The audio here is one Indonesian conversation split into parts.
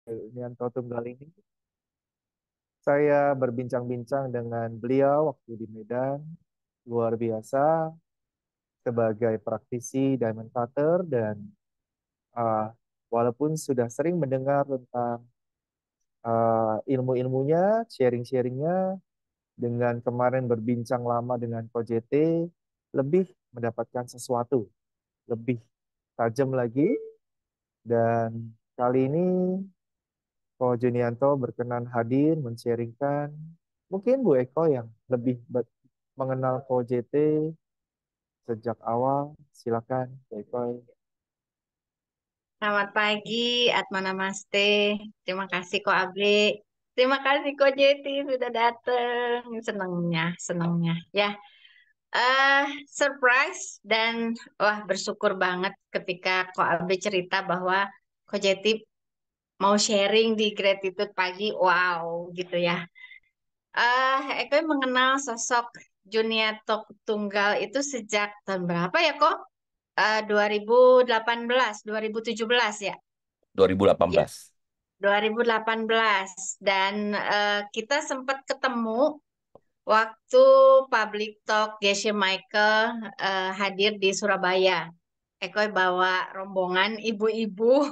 Nianto Tunggal ini, saya berbincang-bincang dengan beliau waktu di Medan, luar biasa sebagai praktisi diamond cutter dan uh, walaupun sudah sering mendengar tentang ilmu-ilmunya, sharing-sharingnya, dengan kemarin berbincang lama dengan Ko JT, lebih mendapatkan sesuatu, lebih tajam lagi, dan kali ini Ko Junianto berkenan hadir men-sharingkan. Mungkin Bu Eko yang lebih mengenal Ko JT sejak awal. Silakan Bu Eko. Selamat pagi, Atma Namaste. Terima kasih Ko Abre. Terima kasih Ko Jeti sudah datang. Senangnya. Ya, eh surprise dan wah bersyukur banget ketika Ko Abre cerita bahwa Ko Jeti mau sharing di Gratitude pagi. Wow, gitu ya. Eko mengenal sosok Juniatok Tunggal itu sejak tahun berapa ya kok? 2018, 2017 ya? Ya, 2018. 2018 dan kita sempat ketemu waktu Public Talk Geshe Michael hadir di Surabaya. Eko bawa rombongan ibu-ibu,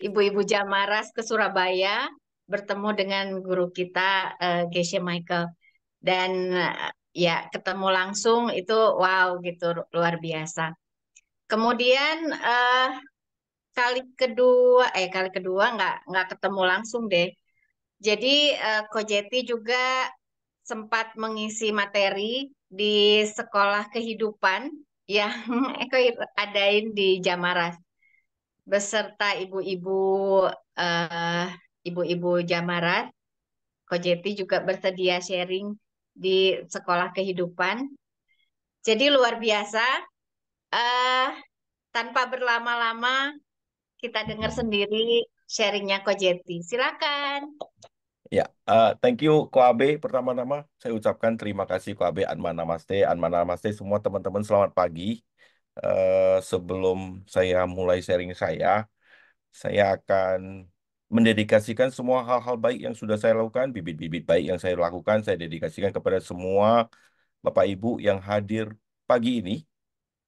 ibu-ibu Jamaras ke Surabaya bertemu dengan guru kita Geshe Michael dan ya ketemu langsung itu wow gitu luar biasa. Kemudian kali kedua nggak ketemu langsung deh. Jadi Kojeti juga sempat mengisi materi di sekolah kehidupan yang Eko adain di Jamaras beserta ibu-ibu eh, ibu-ibu Jamaras. Kojeti juga bersedia sharing di sekolah kehidupan. Jadi luar biasa. eh Tanpa berlama-lama kita dengar sendiri sharingnya Kojeti. Silakan. Ya, thank you Ko Abe. Pertama-tama saya ucapkan terima kasih Ko Abe. Anma Namaste, Anma Namaste semua teman-teman. Selamat pagi. Sebelum saya mulai sharing saya akan mendedikasikan semua hal-hal baik yang sudah saya lakukan, bibit-bibit baik yang saya lakukan, saya dedikasikan kepada semua Bapak Ibu yang hadir pagi ini,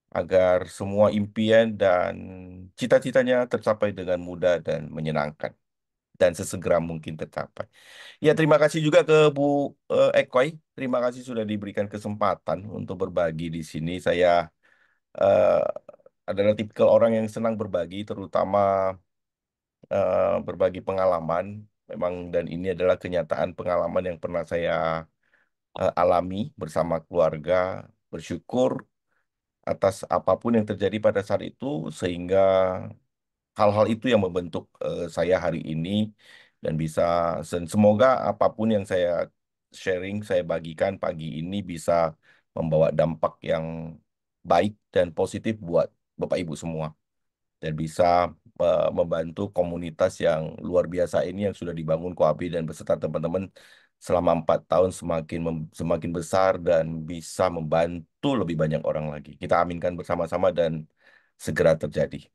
agar semua impian dan cita-citanya tercapai dengan mudah dan menyenangkan, dan sesegera mungkin tercapai. Ya, terima kasih juga ke Bu Ekoy. Terima kasih sudah diberikan kesempatan untuk berbagi di sini. Saya eh, adalah tipikal orang yang senang berbagi, terutama berbagi pengalaman. Memang dan ini adalah kenyataan pengalaman yang pernah saya alami bersama keluarga. Bersyukur atas apapun yang terjadi pada saat itu, sehingga hal-hal itu yang membentuk saya hari ini, dan bisa dan semoga apapun yang saya sharing, saya bagikan pagi ini bisa membawa dampak yang baik dan positif buat Bapak Ibu semua, dan bisa membantu komunitas yang luar biasa ini yang sudah dibangun Koabi dan beserta teman-teman selama 4 tahun semakin besar dan bisa membantu lebih banyak orang lagi. Kita aminkan bersama-sama dan segera terjadi.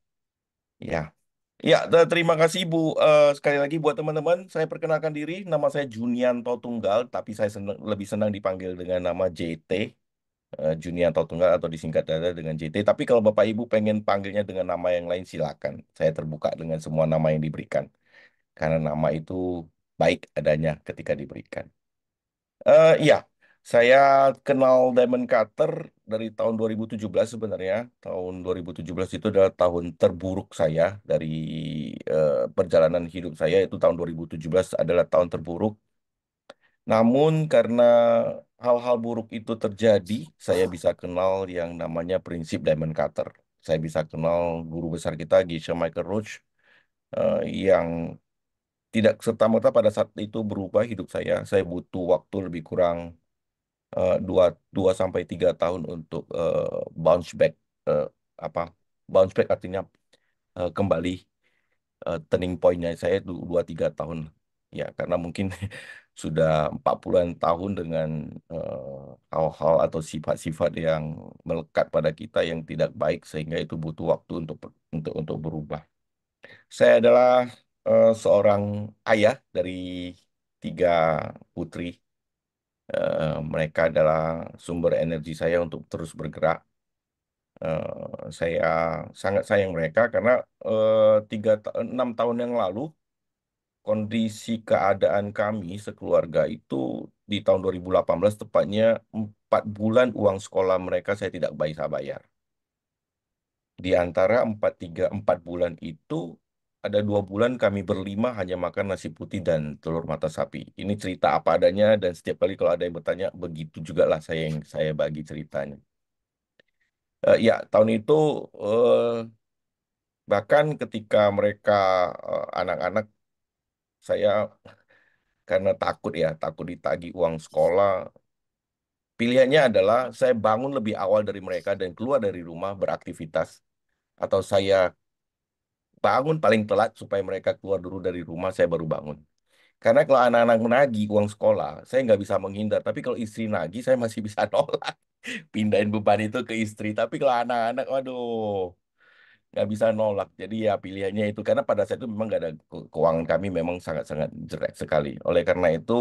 Ya, ya, terima kasih Bu. Sekali lagi buat teman-teman, saya perkenalkan diri. Nama saya Junianto Tunggal, tapi saya lebih senang dipanggil dengan nama JT. Junianto Tunggal atau disingkat saja dengan JT. Tapi kalau Bapak Ibu pengen panggilnya dengan nama yang lain, silakan. Saya terbuka dengan semua nama yang diberikan. Karena nama itu baik adanya ketika diberikan. Iya, saya kenal Diamond Cutter dari tahun 2017 sebenarnya. Tahun 2017 itu adalah tahun terburuk saya dari perjalanan hidup saya. Itu tahun 2017 adalah tahun terburuk. Namun karena hal-hal buruk itu terjadi, saya bisa kenal yang namanya prinsip Diamond Cutter. Saya bisa kenal guru besar kita, Geshe Michael Roach, yang tidak serta-merta pada saat itu berubah hidup saya. Saya butuh waktu lebih kurang dua 2 sampai 3 tahun untuk bounce back. eh, apa bounce back artinya kembali. Turning pointnya saya 2 3 tahun, ya, karena mungkin sudah 40-an tahun dengan hal-hal atau sifat-sifat yang melekat pada kita yang tidak baik, sehingga itu butuh waktu untuk berubah. Saya adalah seorang ayah dari tiga putri. Mereka adalah sumber energi saya untuk terus bergerak. Saya sangat sayang mereka karena 6 tahun yang lalu kondisi keadaan kami sekeluarga itu di tahun 2018 tepatnya 4 bulan uang sekolah mereka saya tidak bisa bayar. Di antara 4 bulan itu ada 2 bulan kami berlima hanya makan nasi putih dan telur mata sapi. Ini cerita apa adanya dan setiap kali kalau ada yang bertanya begitu juga lah saya bagi ceritanya. Ya tahun itu eh, bahkan ketika mereka anak-anak saya karena takut ya takut ditagih uang sekolah. Pilihannya adalah saya bangun lebih awal dari mereka dan keluar dari rumah beraktivitas atau saya bangun paling telat supaya mereka keluar dulu dari rumah saya baru bangun. Karena kalau anak-anak menagih uang sekolah, saya nggak bisa menghindar. Tapi kalau istri nagih, saya masih bisa nolak. Pindahin beban itu ke istri. Tapi kalau anak-anak, waduh, nggak bisa nolak. Jadi ya pilihannya itu. Karena pada saat itu memang nggak ada keuangan kami memang sangat-sangat jelek sekali. Oleh karena itu,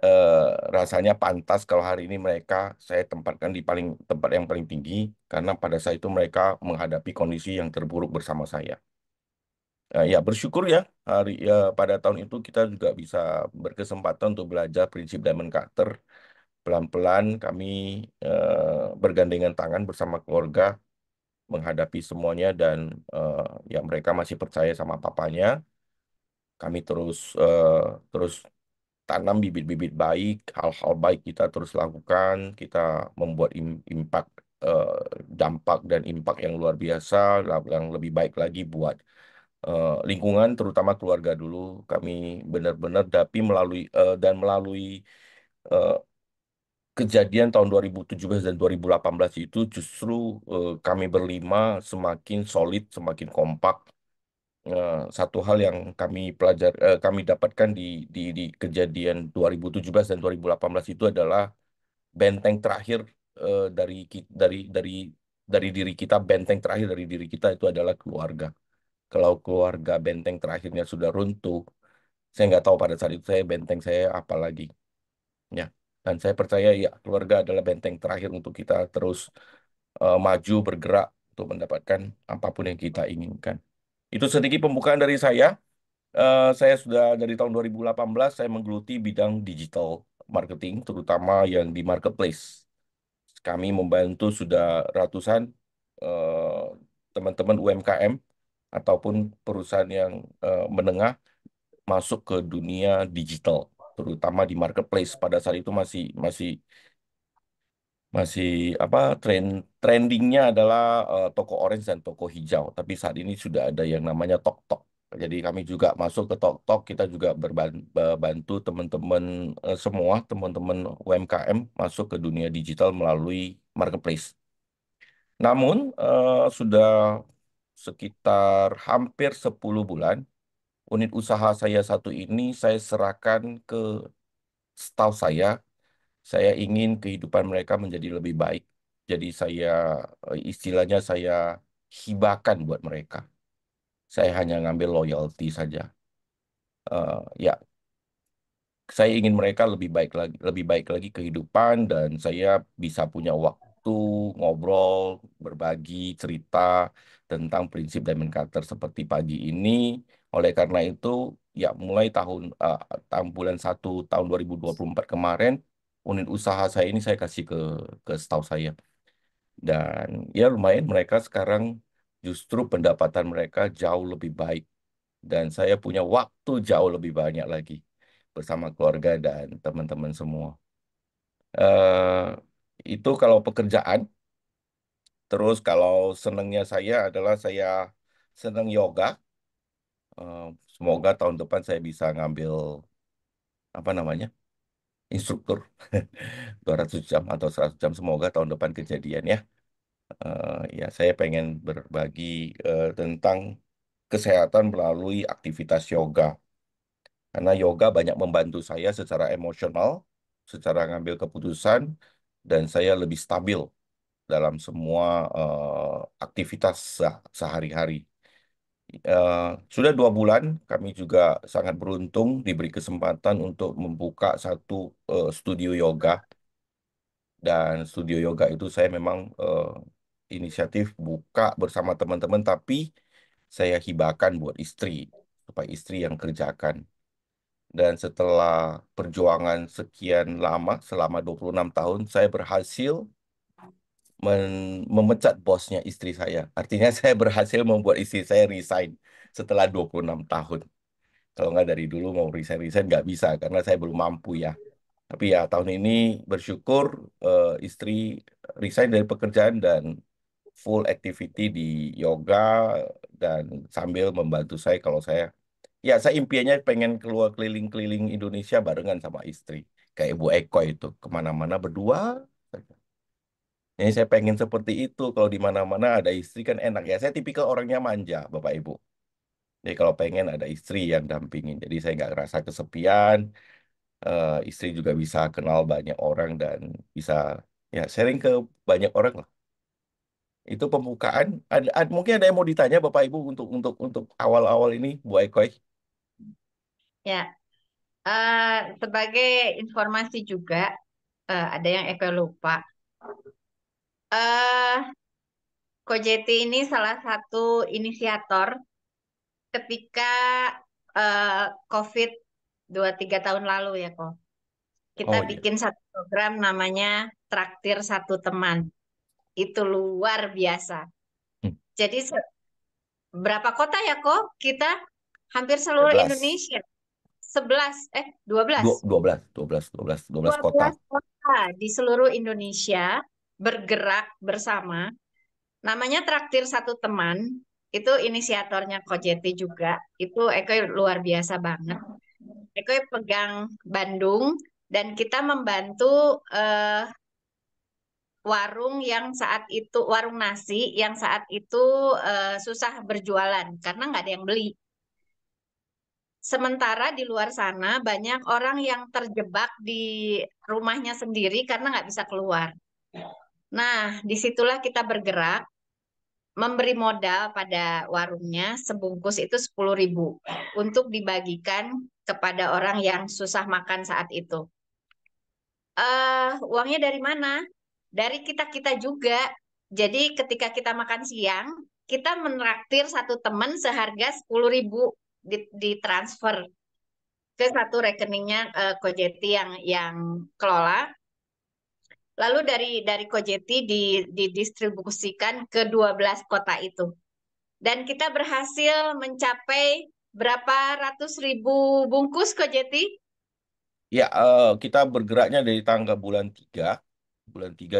eh, rasanya pantas kalau hari ini mereka saya tempatkan di tempat yang paling tinggi. Karena pada saat itu mereka menghadapi kondisi yang terburuk bersama saya. Ya bersyukur ya pada tahun itu kita juga bisa berkesempatan untuk belajar prinsip Diamond Cutter. Pelan-pelan kami bergandengan tangan bersama keluarga menghadapi semuanya dan eh, ya mereka masih percaya sama papanya. Kami terus tanam bibit-bibit baik, hal-hal baik kita terus lakukan. Kita membuat impact eh, dampak dan impact yang luar biasa, yang lebih baik lagi buat lingkungan terutama keluarga dulu kami benar-benar melalui eh, kejadian tahun 2017 dan 2018 itu justru kami berlima semakin solid semakin kompak. Satu hal yang kami dapatkan di kejadian 2017 dan 2018 itu adalah benteng terakhir dari diri kita, benteng terakhir dari diri kita itu adalah keluarga. Kalau keluarga benteng terakhirnya sudah runtuh, saya nggak tahu pada saat itu benteng saya apa lagi. Ya, dan saya percaya ya keluarga adalah benteng terakhir untuk kita terus maju bergerak untuk mendapatkan apapun yang kita inginkan. Itu sedikit pembukaan dari saya. Saya sudah dari tahun 2018 saya menggeluti bidang digital marketing, terutama yang di marketplace. Kami membantu sudah ratusan eh, teman-teman UMKM ataupun perusahaan yang menengah masuk ke dunia digital, terutama di marketplace. Pada saat itu masih masih masih apa trendingnya adalah toko orange dan toko hijau. Tapi saat ini sudah ada yang namanya TokTok. Jadi kami juga masuk ke TokTok, kita juga bantu teman-teman semua teman-teman UMKM masuk ke dunia digital melalui marketplace. Namun sudah sekitar hampir 10 bulan unit usaha saya satu ini saya serahkan ke staff saya. Saya ingin kehidupan mereka menjadi lebih baik. Jadi istilahnya saya hibahkan buat mereka. Saya hanya ngambil loyalty saja. Ya, saya ingin mereka lebih baik lagi kehidupan dan saya bisa punya waktu ngobrol, berbagi cerita tentang prinsip Diamond Cutter seperti pagi ini. Oleh karena itu, ya mulai tahun bulan 1 tahun 2024 kemarin, unit usaha saya ini saya kasih ke staff saya. Dan ya lumayan mereka sekarang justru pendapatan mereka jauh lebih baik dan saya punya waktu jauh lebih banyak lagi bersama keluarga dan teman-teman semua. eh itu kalau pekerjaan. Terus kalau senangnya saya adalah saya senang yoga. Eh, Semoga tahun depan saya bisa ngambil apa namanya instruktur 200 jam atau 100 jam. Semoga tahun depan kejadian ya. Ya saya pengen berbagi tentang kesehatan melalui aktivitas yoga. Karena yoga banyak membantu saya secara emosional, secara ngambil keputusan, dan saya lebih stabil dalam semua aktivitas sehari-hari. eh, sudah 2 bulan kami juga sangat beruntung diberi kesempatan untuk membuka satu studio yoga. Dan studio yoga itu saya memang inisiatif buka bersama teman-teman, tapi saya hibahkan buat istri, supaya istri yang kerjakan. Dan setelah perjuangan sekian lama, selama 26 tahun, saya berhasil memecat bosnya istri saya. Artinya saya berhasil membuat istri saya resign setelah 26 tahun. Kalau nggak dari dulu mau resign-resign nggak bisa, karena saya belum mampu ya. Tapi ya tahun ini bersyukur istri resign dari pekerjaan dan full activity di yoga, dan sambil membantu saya kalau saya impiannya pengen keluar keliling-keliling Indonesia barengan sama istri. Kayak Ibu Eko itu kemana-mana berdua saja. Jadi saya pengen seperti itu, kalau di mana-mana ada istri kan enak ya. Saya tipikal orangnya manja, Bapak Ibu. Jadi kalau pengen ada istri yang dampingin, jadi saya nggak ngerasa kesepian. Istri juga bisa kenal banyak orang dan bisa ya sharing ke banyak orang lah. Itu pembukaan. Mungkin ada yang mau ditanya Bapak Ibu untuk awal-awal ini, Bu Ekoy. Ya, sebagai informasi juga, ada yang Eko lupa. eh Kojeti ini salah satu inisiator ketika COVID 2-3 tahun lalu ya kok. Kita Oh iya. bikin satu program namanya Traktir Satu Teman. Itu luar biasa. Hmm, Jadi berapa kota ya kok? Kita hampir seluruh 12. Indonesia. 11, 12. 12, 12, 12, 12 dua kota. belas kota di seluruh Indonesia bergerak bersama. Namanya Traktir Satu Teman. Itu inisiatornya Kojeti juga. Itu Eko luar biasa banget. Eko pegang Bandung dan kita membantu warung yang saat itu warung nasi yang saat itu susah berjualan karena nggak ada yang beli. Sementara di luar sana banyak orang yang terjebak di rumahnya sendiri karena nggak bisa keluar. Nah, disitulah kita bergerak, memberi modal pada warungnya, sebungkus itu 10.000 untuk dibagikan kepada orang yang susah makan saat itu. Uangnya dari mana? Dari kita-kita juga. Jadi ketika kita makan siang, kita menraktir satu teman seharga 10.000 ditransfer ke satu rekeningnya Kojeti yang kelola. Lalu dari Kojeti didistribusikan ke 12 kota itu. Dan kita berhasil mencapai berapa ratus ribu bungkus Kojeti? Ya, kita bergeraknya dari tanggal bulan 3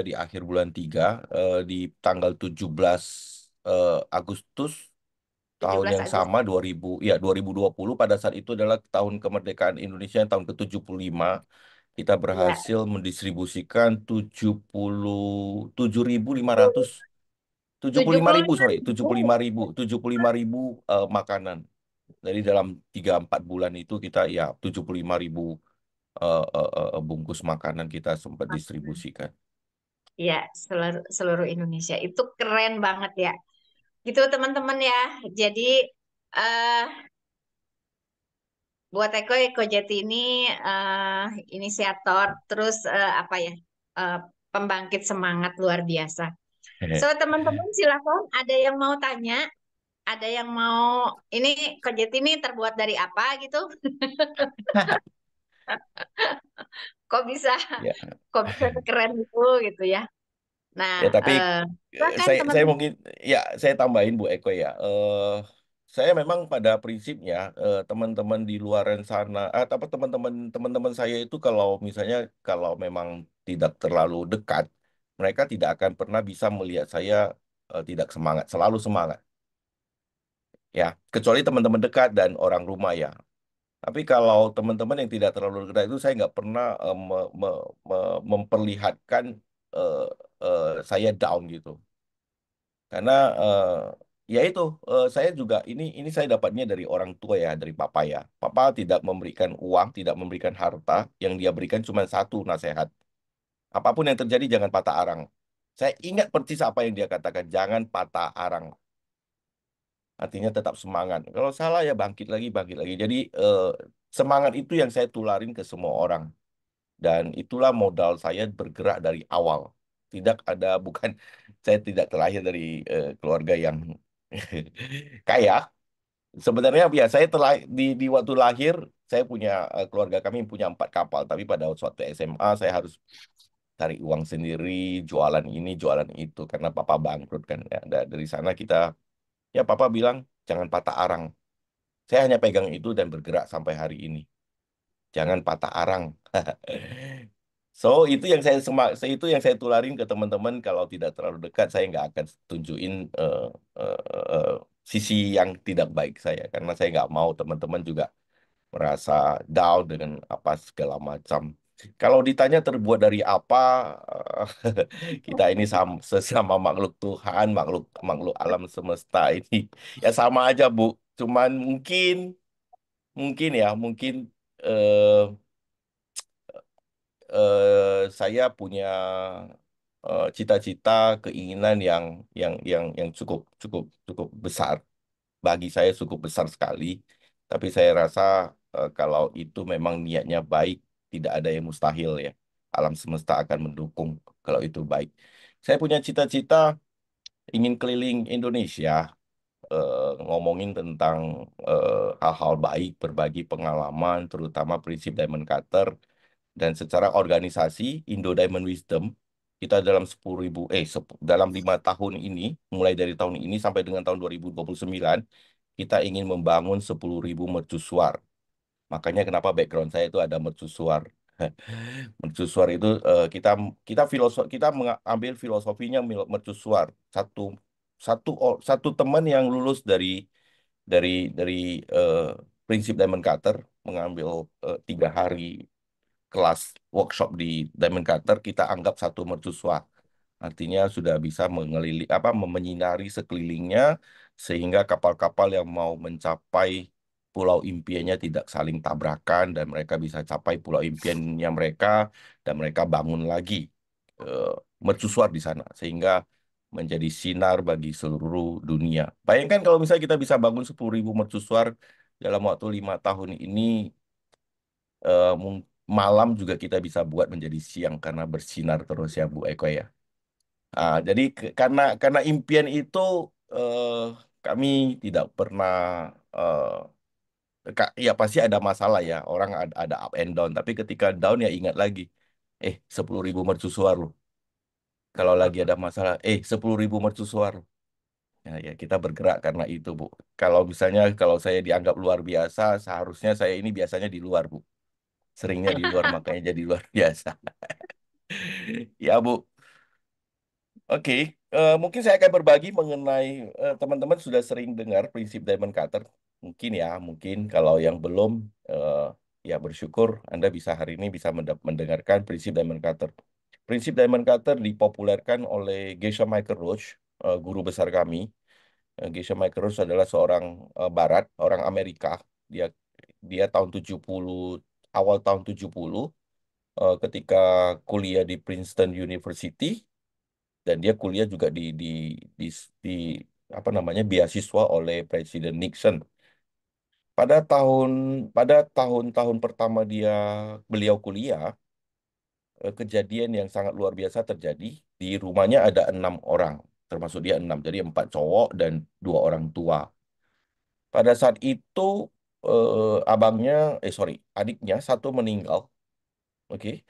di akhir bulan 3, di tanggal 17 Agustus tahun 17 yang sama Agustus. 2000 ya 2020, pada saat itu adalah tahun kemerdekaan Indonesia yang tahun ke-75. Kita Ya, berhasil mendistribusikan 77.500, tujuh puluh tujuh lima puluh ribu lima sorry ribu. 75.000 makanan. Dari dalam 3-4 bulan itu kita ya 75.000 bungkus makanan kita sempat distribusikan. Ya, seluruh Indonesia. Itu keren banget ya. Gitu teman-teman ya. Jadi eh buat Eko Jati ini eh inisiator terus apa ya? eh, pembangkit semangat luar biasa. So teman-teman silakan ada yang mau tanya, ada yang mau ini Ko Jati ini terbuat dari apa gitu? Kok bisa Ya, kok bisa sekeren itu gitu ya. Nah, ya tapi eh silakan saya teman-teman. mungkin ya saya tambahin Bu Eko ya. Saya memang pada prinsipnya teman-teman di luaran sana, apa teman-teman saya itu kalau misalnya kalau memang tidak terlalu dekat, mereka tidak akan pernah bisa melihat saya tidak semangat, selalu semangat. Ya, kecuali teman-teman dekat dan orang rumah ya. Tapi kalau teman-teman yang tidak terlalu dekat itu saya nggak pernah memperlihatkan eh, saya down gitu. Karena ya itu saya juga ini saya dapatnya dari orang tua ya, dari papa ya. Papa tidak memberikan uang, tidak memberikan harta, yang dia berikan cuma satu nasihat. Apapun yang terjadi jangan patah arang. Saya ingat persis apa yang dia katakan, jangan patah arang. Artinya tetap semangat. Kalau salah ya bangkit lagi, bangkit lagi. Jadi semangat itu yang saya tularin ke semua orang. Dan itulah modal saya bergerak dari awal. Tidak ada, bukan, saya tidak terlahir dari keluarga yang kaya. Sebenarnya ya saya telah di waktu lahir saya punya keluarga kami punya 4 kapal. Tapi pada suatu SMA saya harus cari uang sendiri, jualan ini, jualan itu karena papa bangkrut kan. Ya, dari sana kita ya papa bilang jangan patah arang. Saya hanya pegang itu dan bergerak sampai hari ini. Jangan patah arang. So itu yang itu yang saya tularin ke teman-teman kalau tidak terlalu dekat saya nggak akan tunjukin eh, eh, sisi yang tidak baik saya karena saya nggak mau teman-teman juga merasa down dengan apa segala macam. Kalau ditanya terbuat dari apa, kita ini sesama makhluk Tuhan, makhluk makhluk alam semesta ini ya sama aja Bu. Cuman mungkin eh, saya punya cita-cita, keinginan yang cukup cukup cukup besar. Bagi saya cukup besar sekali. Tapi saya rasa kalau itu memang niatnya baik, tidak ada yang mustahil ya. Alam semesta akan mendukung kalau itu baik. Saya punya cita-cita ingin keliling Indonesia, ngomongin tentang hal-hal baik, berbagi pengalaman, terutama prinsip Diamond Cutter. Dan secara organisasi, Indo Diamond Wisdom, kita dalam 10.000, dalam 5 tahun ini, mulai dari tahun ini sampai dengan tahun 2029, kita ingin membangun 10.000 mercusuar. Makanya kenapa background saya itu ada mercusuar. Mercusuar itu kita mengambil filosofinya mercusuar. Satu satu teman yang lulus dari dari eh, prinsip Diamond Cutter mengambil 3 hari kelas workshop di Diamond Cutter kita anggap satu mercusuar. Artinya sudah bisa menyinari sekelilingnya sehingga kapal-kapal yang mau mencapai pulau impiannya tidak saling tabrakan dan mereka bisa capai pulau impiannya mereka dan mereka bangun lagi eh, mercusuar di sana sehingga menjadi sinar bagi seluruh dunia. Bayangkan kalau misalnya kita bisa bangun 10.000 mercusuar dalam waktu 5 tahun ini, malam juga kita bisa buat menjadi siang karena bersinar terus ya Bu Eko ya. Jadi karena impian itu eh, kami tidak pernah ya pasti ada masalah ya orang ada up and down tapi ketika down ya ingat lagi 10.000 mercusuar loh kalau lagi ada masalah 10.000 mercusuar ya, ya kita bergerak karena itu Bu. Kalau misalnya kalau saya dianggap luar biasa seharusnya saya ini biasanya di luar Bu, seringnya di luar makanya jadi luar biasa. Ya Bu. Oke, mungkin saya akan berbagi mengenai teman-teman sudah sering dengar prinsip Diamond Cutter. Mungkin ya, mungkin kalau yang belum, eh, ya bersyukur Anda bisa hari ini bisa mendengarkan prinsip Diamond Cutter. Prinsip Diamond Cutter dipopulerkan oleh Geisha Michael Roach, guru besar kami. Geisha Michael Roach adalah seorang Barat, orang Amerika. Dia dia tahun 70, awal tahun 70, ketika kuliah di Princeton University dan dia kuliah juga di, di apa namanya beasiswa oleh Presiden Nixon. Pada tahun pada tahun-tahun pertama beliau kuliah, kejadian yang sangat luar biasa terjadi. Di rumahnya ada 6 orang, termasuk dia 6, jadi 4 cowok dan 2 orang tua. Pada saat itu adiknya satu meninggal. Oke.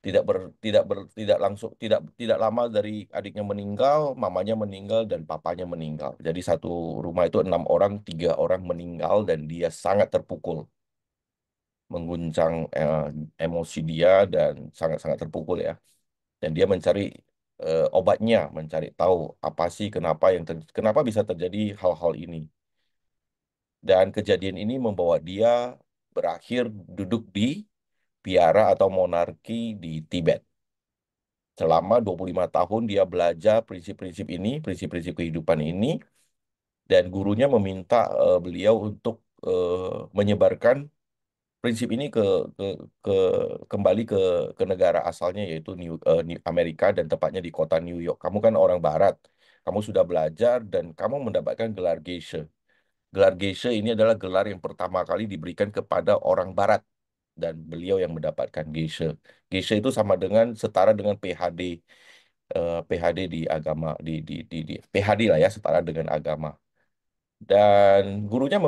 Tidak langsung tidak lama dari adiknya meninggal, mamanya meninggal dan papanya meninggal. Jadi satu rumah itu 6 orang, 3 orang meninggal dan dia sangat terpukul, mengguncang emosi dia dan sangat-sangat terpukul ya. Dan dia mencari obatnya, mencari tahu apa sih kenapa bisa terjadi hal-hal ini. Dan kejadian ini membawa dia berakhir duduk di biara atau monarki di Tibet. Selama 25 tahun dia belajar prinsip-prinsip ini, prinsip-prinsip kehidupan ini, dan gurunya meminta beliau untuk menyebarkan prinsip ini ke, ke kembali ke negara asalnya yaitu Amerika dan tepatnya di kota New York. Kamu kan orang Barat, kamu sudah belajar dan kamu mendapatkan gelar geisha. Gelar Geisha ini adalah gelar yang pertama kali diberikan kepada orang Barat dan beliau yang mendapatkan Geisha. Geisha itu sama dengan setara dengan PhD, PhD di agama di PhD lah ya, setara dengan agama. Dan gurunya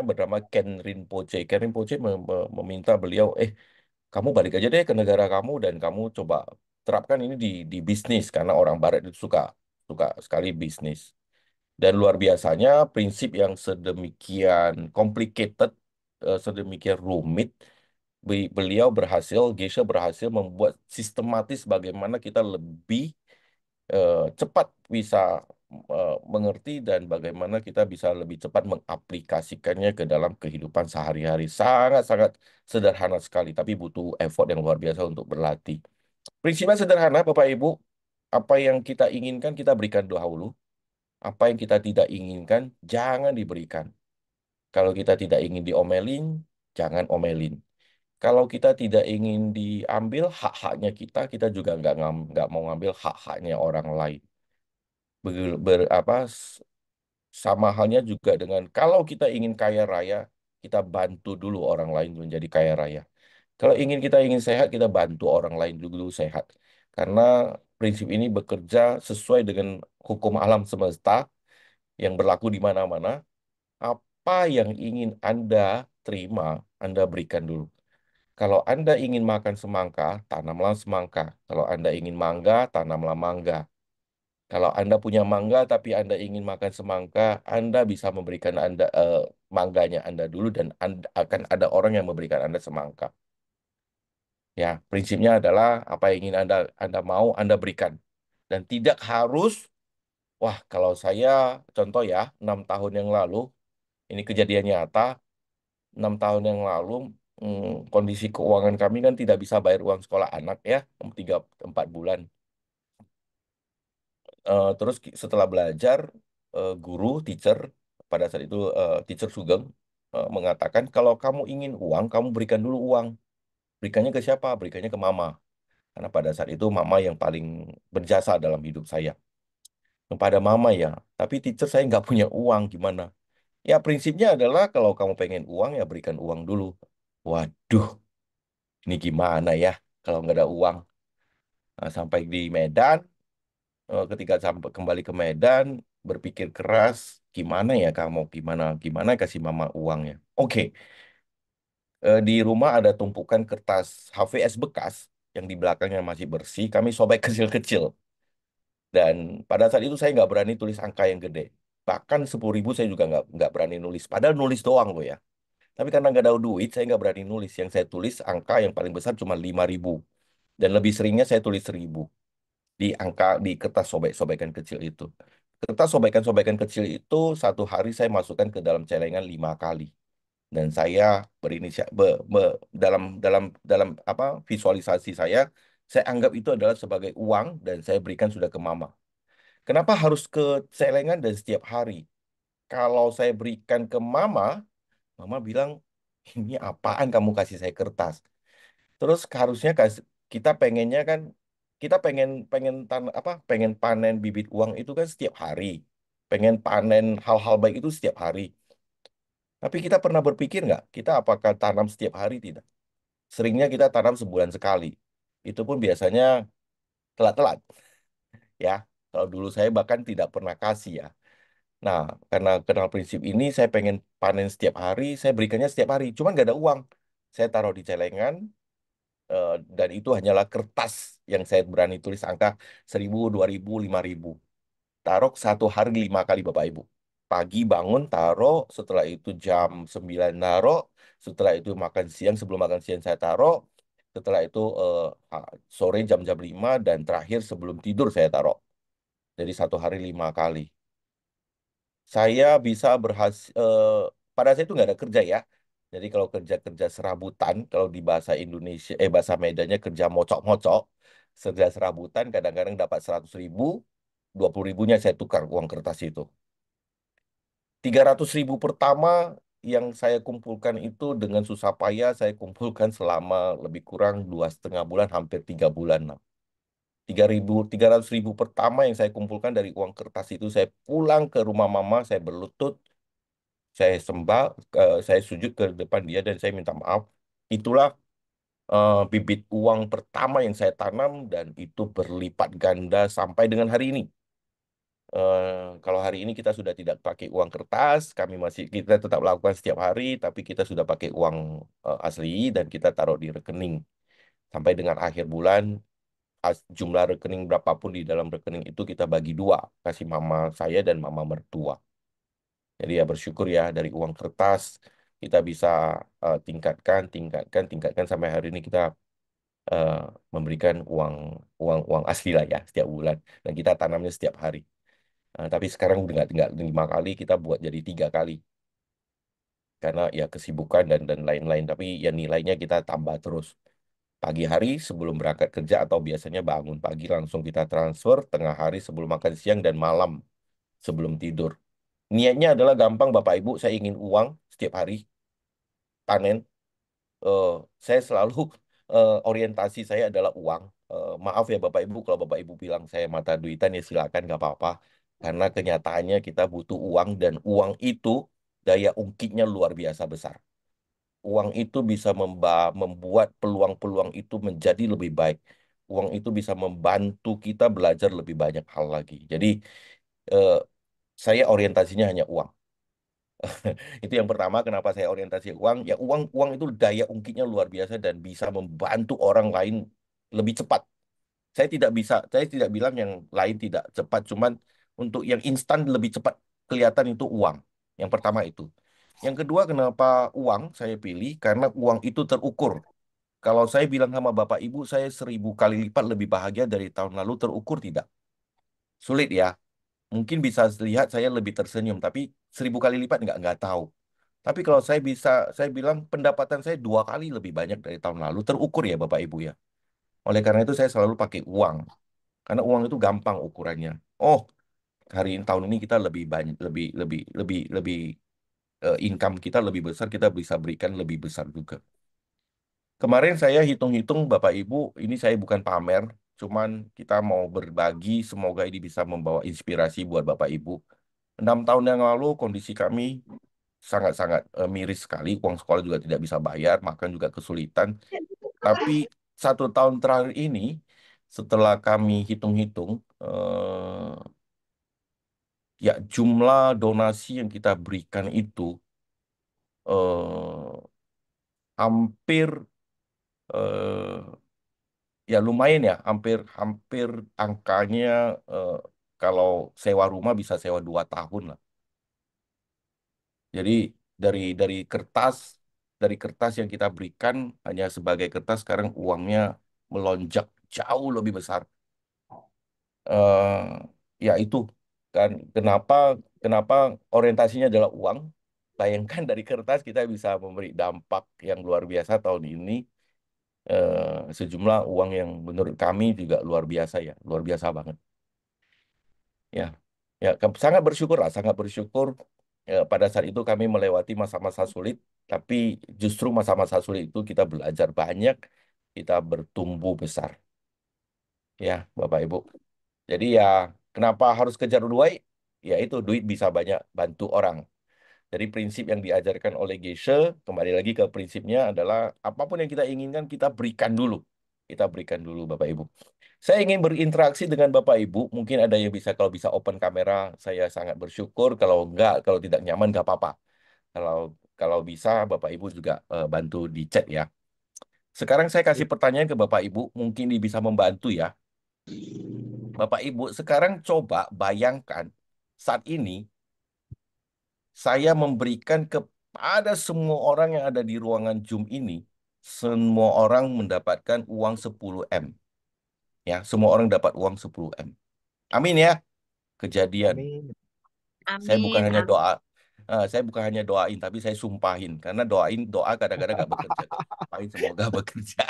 bernama Ken Rinpoche. Ken Rinpoche meminta beliau, kamu balik aja deh ke negara kamu dan kamu coba terapkan ini di bisnis karena orang Barat itu suka suka sekali bisnis. Dan luar biasanya prinsip yang sedemikian complicated, sedemikian rumit, Geisha berhasil membuat sistematis bagaimana kita lebih cepat bisa mengerti dan bagaimana kita bisa lebih cepat mengaplikasikannya ke dalam kehidupan sehari-hari. Sangat-sangat sederhana sekali, tapi butuh effort yang luar biasa untuk berlatih. Prinsipnya sederhana, Bapak Ibu. Apa yang kita inginkan, kita berikan dahulu. Apa yang kita tidak inginkan, jangan diberikan. Kalau kita tidak ingin diomelin, jangan omelin. Kalau kita tidak ingin diambil hak-haknya kita juga nggak mau ngambil hak-haknya orang lain. Sama halnya juga dengan kalau kita ingin kaya raya, kita bantu dulu orang lain menjadi kaya raya. Kalau kita ingin sehat, kita bantu orang lain dulu sehat. Karena prinsip ini bekerja sesuai dengan hukum alam semesta yang berlaku di mana-mana. Apa yang ingin Anda terima, Anda berikan dulu. Kalau Anda ingin makan semangka, tanamlah semangka. Kalau Anda ingin mangga, tanamlah mangga. Kalau Anda punya mangga tapi Anda ingin makan semangka, Anda bisa memberikan mangganya Anda dulu dan akan ada orang yang memberikan Anda semangka. Ya, prinsipnya adalah apa yang ingin Anda mau Anda berikan. Dan tidak harus, wah kalau saya contoh ya, 6 tahun yang lalu, ini kejadian nyata, 6 tahun yang lalu kondisi keuangan kami kan tidak bisa bayar uang sekolah anak ya, 3 4 bulan. Terus setelah belajar, guru, teacher, pada saat itu teacher Sugeng mengatakan kalau kamu ingin uang, kamu berikan dulu uang. Berikannya ke siapa? Berikannya ke mama. Karena pada saat itu mama yang paling berjasa dalam hidup saya. Kepada mama ya. Tapi teacher saya nggak punya uang, gimana? Ya prinsipnya adalah kalau kamu pengen uang ya berikan uang dulu. Waduh, ini gimana ya kalau nggak ada uang? Nah, sampai di Medan, ketika sampai kembali ke Medan berpikir keras gimana ya kamu gimana kasih mama uangnya. Oke, di rumah ada tumpukan kertas HVS bekas yang di belakangnya masih bersih, kami sobek kecil-kecil. Dan pada saat itu saya nggak berani tulis angka yang gede, bahkan 10.000 saya juga nggak berani nulis, padahal nulis doang loh ya. Tapi karena nggak ada duit saya nggak berani nulis, yang saya tulis angka yang paling besar cuma 5.000 dan lebih seringnya saya tulis 1.000 di kertas sobek-sobekan kecil itu. Kertas sobekan-sobekan kecil itu satu hari saya masukkan ke dalam celengan 5 kali. Dan saya berinisial dalam dalam dalam apa visualisasi saya anggap itu adalah sebagai uang dan saya berikan sudah ke mama. Kenapa harus ke celengan dan setiap hari? Kalau saya berikan ke mama, mama bilang, ini apaan kamu kasih saya kertas? Terus harusnya kita pengennya kan kita pengen pengen pengen panen bibit uang itu kan setiap hari. Pengen panen hal-hal baik itu setiap hari. Tapi kita pernah berpikir nggak? Kita apakah tanam setiap hari tidak? Seringnya kita tanam sebulan sekali. Itu pun biasanya telat-telat ya. Kalau dulu saya bahkan tidak pernah kasih ya. Nah, karena kenal prinsip ini, saya pengen panen setiap hari, saya berikannya setiap hari. Cuman nggak ada uang. Saya taruh di celengan, dan itu hanyalah kertas yang saya berani tulis angka 1.000, 2.000, 5.000. Taruh satu hari 5 kali Bapak Ibu. Pagi bangun taruh, setelah itu jam 9 taruh, setelah itu makan siang, sebelum makan siang saya taruh, setelah itu sore jam-jam 5 dan terakhir sebelum tidur saya taruh. Jadi satu hari 5 kali. Saya bisa berhasil, pada saya itu nggak ada kerja ya. Jadi kalau kerja-kerja serabutan, kalau di bahasa Indonesia, bahasa Medannya kerja mocok-mocok, kerja serabutan kadang-kadang dapat 100.000, 20.000-nya saya tukar uang kertas itu. 300.000 pertama yang saya kumpulkan itu dengan susah payah saya kumpulkan selama lebih kurang 2,5 bulan, hampir 3 bulan. 300.000 pertama yang saya kumpulkan dari uang kertas itu saya pulang ke rumah mama, saya berlutut, Saya sembah, saya sujud ke depan dia dan saya minta maaf. Itulah bibit uang pertama yang saya tanam dan itu berlipat ganda sampai dengan hari ini. Kalau hari ini kita sudah tidak pakai uang kertas, kita tetap lakukan setiap hari, tapi kita sudah pakai uang asli dan kita taruh di rekening sampai dengan akhir bulan. Jumlah rekening berapapun di dalam rekening itu kita bagi dua, kasih mama saya dan mama mertua. Jadi ya bersyukur ya dari uang kertas kita bisa tingkatkan, tingkatkan, tingkatkan sampai hari ini kita eh, memberikan uang uang uang asli lah ya setiap bulan dan kita tanamnya setiap hari. Tapi sekarang udah nggak 5 kali, kita buat jadi 3 kali karena ya kesibukan dan lain-lain. Tapi ya nilainya kita tambah terus. Pagi hari sebelum berangkat kerja atau biasanya bangun pagi langsung kita transfer, tengah hari sebelum makan siang dan malam sebelum tidur. Niatnya adalah gampang Bapak Ibu, saya ingin uang setiap hari panen. Eh, saya selalu orientasi saya adalah uang. Maaf ya Bapak Ibu, kalau Bapak Ibu bilang saya mata duitan ya silakan nggak apa-apa. Karena kenyataannya kita butuh uang dan uang itu daya ungkitnya luar biasa besar. Uang itu bisa membuat peluang-peluang itu menjadi lebih baik. Uang itu bisa membantu kita belajar lebih banyak hal lagi. Jadi eh, saya orientasinya hanya uang. Itu yang pertama, kenapa saya orientasi uang. Ya uang itu daya ungkitnya luar biasa dan bisa membantu orang lain lebih cepat. Saya tidak bilang yang lain tidak cepat, cuman untuk yang instan lebih cepat kelihatan itu uang. Yang pertama itu. Yang kedua, kenapa uang saya pilih? Karena uang itu terukur. Kalau saya bilang sama Bapak Ibu, saya 1.000 kali lipat lebih bahagia dari tahun lalu, terukur tidak? Sulit ya. Mungkin bisa lihat saya lebih tersenyum, tapi 1.000 kali lipat nggak tahu. Tapi kalau saya bilang pendapatan saya 2 kali lebih banyak dari tahun lalu, terukur ya Bapak Ibu ya. Oleh karena itu saya selalu pakai uang, karena uang itu gampang ukurannya. Oh, hari ini tahun ini kita lebih banyak, lebih income kita lebih besar, kita bisa berikan lebih besar juga. Kemarin saya hitung-hitung Bapak Ibu, ini saya bukan pamer, cuman kita mau berbagi, semoga ini bisa membawa inspirasi buat Bapak Ibu. 6 tahun yang lalu kondisi kami sangat-sangat miris sekali. Uang sekolah juga tidak bisa bayar, makan juga kesulitan. Tapi 1 tahun terakhir ini, setelah kami hitung-hitung, ya jumlah donasi yang kita berikan itu eh, hampir eh, ya lumayan ya, hampir hampir angkanya eh, kalau sewa rumah bisa sewa 2 tahun lah. Jadi dari kertas dari kertas yang kita berikan hanya sebagai kertas sekarang uangnya melonjak jauh lebih besar. Ya itu kan kenapa kenapa orientasinya adalah uang. Bayangkan dari kertas kita bisa memberi dampak yang luar biasa tahun ini. Sejumlah uang yang menurut kami juga luar biasa ya, luar biasa banget. Ya, ya sangat bersyukur lah, sangat bersyukur. Pada saat itu kami melewati masa-masa sulit, tapi justru masa-masa sulit itu kita belajar banyak, kita bertumbuh besar. Ya, Bapak Ibu. Jadi ya, kenapa harus kejar duit? Ya itu, duit bisa banyak bantu orang. Jadi prinsip yang diajarkan oleh Geshe, kembali lagi ke prinsipnya adalah apapun yang kita inginkan, kita berikan dulu. Kita berikan dulu, Bapak Ibu. Saya ingin berinteraksi dengan Bapak Ibu. Mungkin ada yang bisa, kalau bisa open kamera, saya sangat bersyukur. Kalau enggak, kalau tidak nyaman, enggak apa-apa. Kalau kalau bisa, Bapak Ibu juga bantu di chat ya. Sekarang saya kasih pertanyaan ke Bapak Ibu, mungkin dia bisa membantu ya. Bapak Ibu, sekarang coba bayangkan saat ini saya memberikan kepada semua orang yang ada di ruangan Zoom ini, semua orang mendapatkan uang 10 M. Ya, semua orang dapat uang 10 M. Amin ya, kejadian. Amin. Saya bukan Amin, hanya amin. doa, saya bukan hanya doain, tapi saya sumpahin. Karena doa kadang-kadang nggak bekerja. Sumpahin semoga bekerja.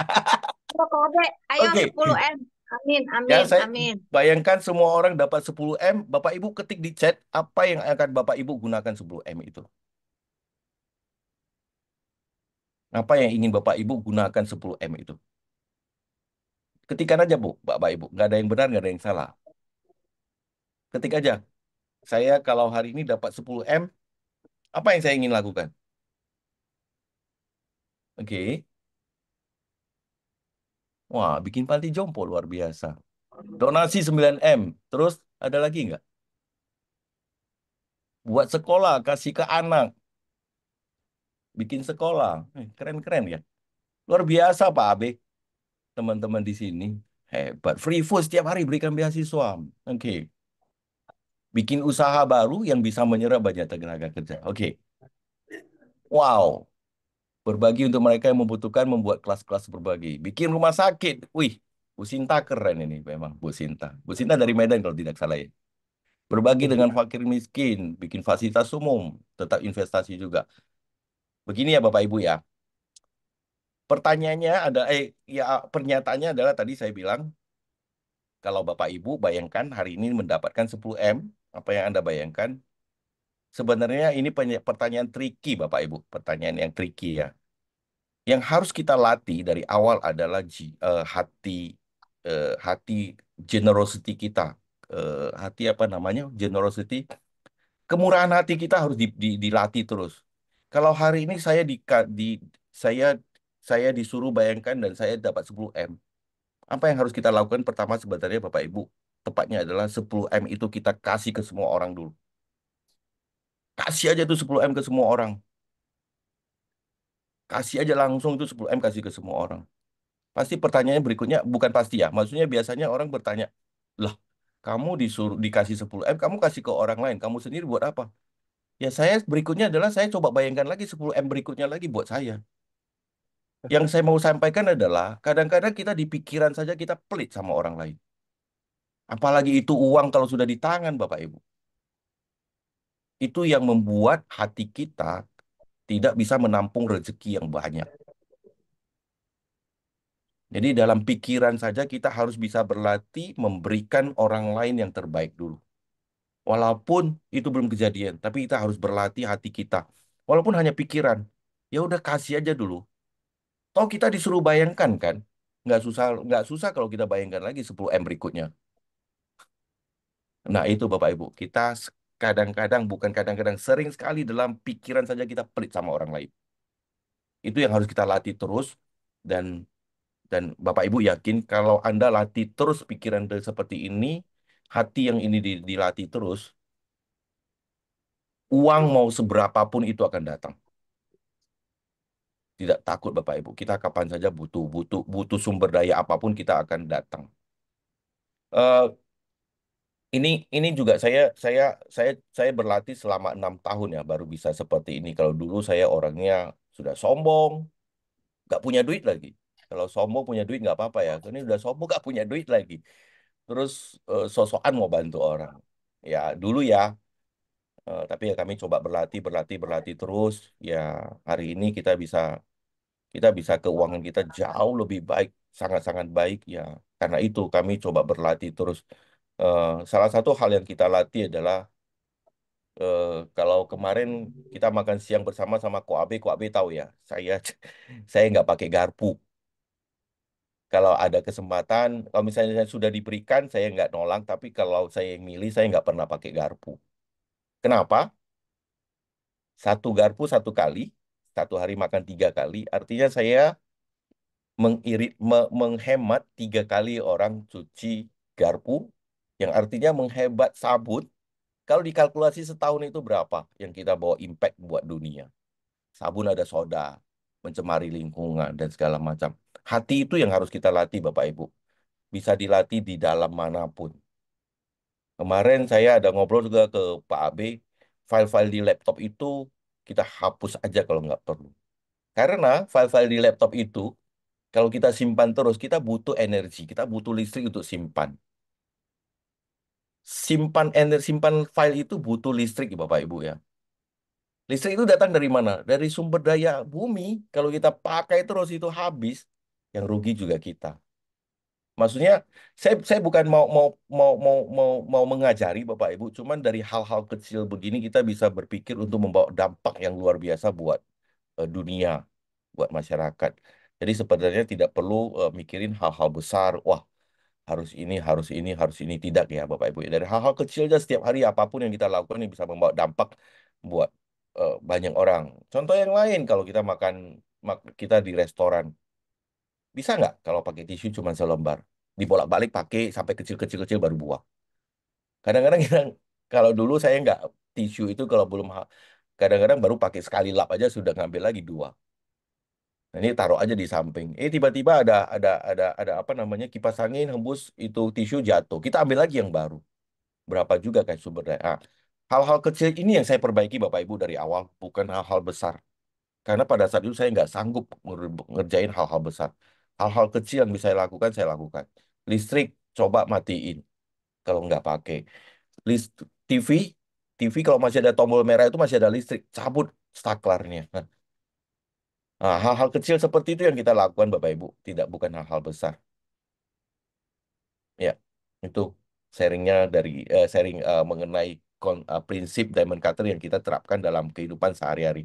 Ayo, Kobe, ayo Oke, 10 M. Amin, ya amin, saya amin. bayangkan semua orang dapat 10 M. Bapak Ibu ketik di chat apa yang akan Bapak Ibu gunakan 10 M itu. Apa yang ingin Bapak Ibu gunakan 10 M itu. Ketikan aja Bu, Bapak Ibu. Nggak ada yang benar, nggak ada yang salah. Ketik aja. Saya kalau hari ini dapat 10 M, Apa yang saya ingin lakukan? Oke. Wah, bikin panti jompo luar biasa. Donasi 9M. Terus ada lagi nggak? Buat sekolah, kasih ke anak. Bikin sekolah. Keren-keren ya. Luar biasa Pak Abe. Teman-teman di sini. Hebat. Free food setiap hari berikan beasiswa. Oke. Bikin usaha baru yang bisa menyerap banyak tenaga kerja. Oke. Wow. Berbagi untuk mereka yang membutuhkan, membuat kelas-kelas berbagi. Bikin rumah sakit. Wih, Bu Sinta keren ini memang, Bu Sinta. Bu Sinta dari Medan kalau tidak salah ya. Berbagi dengan fakir miskin, bikin fasilitas umum, tetap investasi juga. Begini ya Bapak Ibu ya. Pertanyaannya ada, ya pernyataannya adalah tadi saya bilang, kalau Bapak Ibu bayangkan hari ini mendapatkan 10M, apa yang Anda bayangkan? Sebenarnya ini pertanyaan tricky Bapak Ibu, pertanyaan yang tricky ya. Yang harus kita latih dari awal adalah hati generosity kita. Hati apa namanya? Generosity. Kemurahan hati kita harus dilatih terus. Kalau hari ini saya saya disuruh bayangkan dan saya dapat 10M. Apa yang harus kita lakukan pertama sebenarnya Bapak Ibu? Tepatnya adalah 10M itu kita kasih ke semua orang dulu. Kasih aja tuh 10M ke semua orang. Kasih aja langsung itu 10M kasih ke semua orang. Pasti pertanyaannya berikutnya, bukan pasti ya, maksudnya biasanya orang bertanya, lah kamu disuruh dikasih 10M, kamu kasih ke orang lain, kamu sendiri buat apa? Ya saya berikutnya adalah saya coba bayangkan lagi 10M berikutnya lagi buat saya. Yang saya mau sampaikan adalah, kadang-kadang kita di pikiran saja kita pelit sama orang lain. Apalagi itu uang kalau sudah di tangan Bapak Ibu. Itu yang membuat hati kita tidak bisa menampung rezeki yang banyak. Jadi dalam pikiran saja kita harus bisa berlatih memberikan orang lain yang terbaik dulu. Walaupun itu belum kejadian, tapi kita harus berlatih hati kita. Walaupun hanya pikiran, ya udah kasih aja dulu. Toh kita disuruh bayangkan kan, nggak susah kalau kita bayangkan lagi 10M berikutnya. Nah itu Bapak Ibu, kita kadang-kadang bukan kadang-kadang sering sekali dalam pikiran saja kita pelit sama orang lain. Itu yang harus kita latih terus dan Bapak Ibu yakin kalau Anda latih terus pikiran seperti ini, hati yang ini dilatih terus, uang mau seberapa pun itu akan datang. Tidak takut Bapak Ibu. Kita kapan saja butuh butuh butuh sumber daya apapun kita akan datang. Eh, ini juga saya berlatih selama 6 tahun ya baru bisa seperti ini. Kalau dulu saya orangnya sudah sombong, nggak punya duit lagi. Kalau sombong punya duit nggak apa-apa ya. Ini udah sombong nggak punya duit lagi. Terus sosokan mau bantu orang. Ya dulu ya. Tapi ya kami coba berlatih berlatih berlatih terus. Ya hari ini kita bisa keuangan kita jauh lebih baik, sangat-sangat baik ya. Karena itu kami coba berlatih terus. Salah satu hal yang kita latih adalah eh, kalau kemarin kita makan siang bersama sama Koabe tahu ya, saya nggak pakai garpu. Kalau ada kesempatan, kalau misalnya sudah diberikan, saya nggak nolak. Tapi kalau saya yang milih, saya nggak pernah pakai garpu. Kenapa? Satu garpu satu kali, satu hari makan 3 kali. Artinya saya menghemat 3 kali orang cuci garpu, yang artinya menghebat sabun. Kalau dikalkulasi setahun itu berapa yang kita bawa impact buat dunia? Sabun ada soda, mencemari lingkungan, dan segala macam. Hati itu yang harus kita latih, Bapak Ibu. Bisa dilatih di dalam manapun. Kemarin saya ada ngobrol juga ke Pak Abe, file-file di laptop itu kita hapus aja kalau nggak perlu. Karena file-file di laptop itu kalau kita simpan terus, kita butuh energi, kita butuh listrik untuk simpan. Simpan file itu butuh listrik, ya, Bapak Ibu ya. Listrik itu datang dari mana? Dari sumber daya bumi. Kalau kita pakai terus itu habis, yang rugi juga kita. Maksudnya, saya bukan mau mau mau mau mau mau mengajari Bapak Ibu, cuman dari hal-hal kecil begini kita bisa berpikir untuk membawa dampak yang luar biasa buat dunia, buat masyarakat. Jadi sebenarnya tidak perlu mikirin hal-hal besar. Wah, harus ini, tidak ya Bapak Ibu. Dari hal-hal kecil aja setiap hari apapun yang kita lakukan yang bisa membawa dampak buat. banyak orang. Contoh yang lain, kalau kita makan, kita di restoran, bisa nggak kalau pakai tisu cuma selembar? Dibolak-balik pakai sampai kecil-kecil-kecil baru buang. Kadang-kadang kalau dulu saya nggak, tisu itu kalau belum kadang-kadang baru pakai sekali lap aja sudah ngambil lagi dua. Nah, ini taruh aja di samping. Tiba-tiba ada apa namanya, kipas angin hembus itu tisu jatuh. Kita ambil lagi yang baru. Berapa juga kan sumber daya. Hal-hal kecil ini yang saya perbaiki Bapak Ibu dari awal, bukan hal-hal besar. Karena pada saat itu saya nggak sanggup ngerjain hal-hal besar. Hal-hal kecil yang bisa saya lakukan. Listrik, coba matiin kalau nggak pakai. List TV, TV kalau masih ada tombol merah itu masih ada listrik, cabut staklarnya. Nah, hal-hal kecil seperti itu yang kita lakukan Bapak Ibu, tidak bukan hal-hal besar. Ya, itu sharing mengenai prinsip Diamond Cutter yang kita terapkan dalam kehidupan sehari-hari.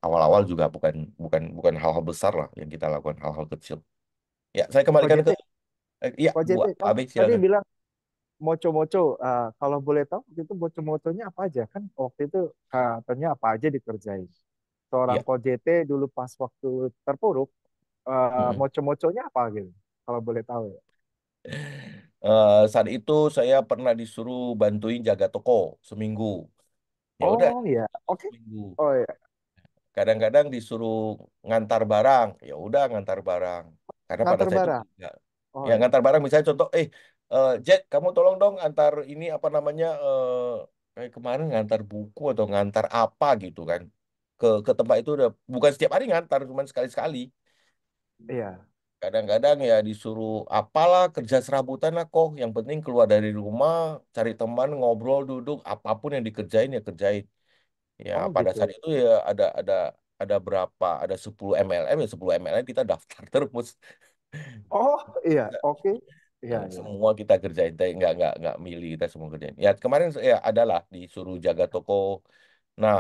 Awal-awal juga bukan bukan bukan hal-hal besar lah yang kita lakukan, hal-hal kecil. Ya, saya Kok kembalikan ke JT, iya, kok Bu JT, kamu Abe tadi silakan. bilang moco-moco. Kalau boleh tahu itu moco-moconya apa aja? Kan waktu itu katanya apa aja dikerjain. Seorang Iya. kok JT dulu pas waktu terpuruk, Mm-mm. moco-moconya apa gitu? Kalau boleh tahu ya. Saat itu saya pernah disuruh bantuin jaga toko seminggu. Ya udah, Oh ya, oke. seminggu. Oh ya, Kadang-kadang disuruh ngantar barang, ya udah ngantar barang. Karena pada ngantar saat itu barang. nggak, Oh ya ya, ngantar barang misalnya contoh, Jet, kamu tolong dong antar ini apa namanya, kemarin ngantar buku atau ngantar apa gitu kan, ke tempat itu udah bukan setiap hari ngantar, cuma sekali-sekali. iya. Kadang-kadang ya disuruh apalah kerja serabutan lah kok. Yang penting keluar dari rumah, cari teman, ngobrol, duduk, apapun yang dikerjain ya kerjain. Ya, Oh pada saat gitu. itu ya ada berapa? Ada 10 MLM, ya 10 MLM kita daftar terus. Oh iya, oke. Iya, iya. Semua kita kerjain, nggak milih, kita semua kerjain. Ya kemarin ya adalah disuruh jaga toko. Nah,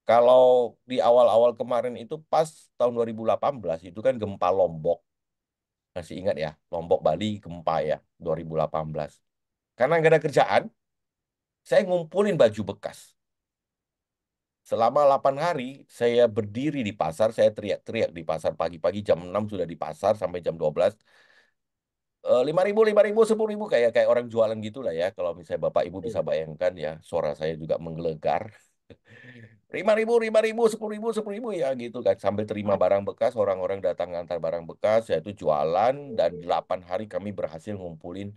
kalau di awal-awal kemarin itu pas tahun 2018 itu kan gempa Lombok. Masih ingat ya, Lombok Bali gempa ya 2018. Karena nggak ada kerjaan, saya ngumpulin baju bekas. Selama 8 hari saya berdiri di pasar, saya teriak-teriak di pasar pagi-pagi jam 6 sudah di pasar sampai jam 12. 5.000, 5.000, 10.000 kayak kayak orang jualan gitulah ya. Kalau misalnya Bapak Ibu bisa Iya. bayangkan ya, suara saya juga menggelegar. 5.000, 5.000, 10.000, 10.000 ya gitu kan. Sambil terima barang bekas, orang-orang datang ngantar barang bekas, yaitu jualan dan 8 hari kami berhasil ngumpulin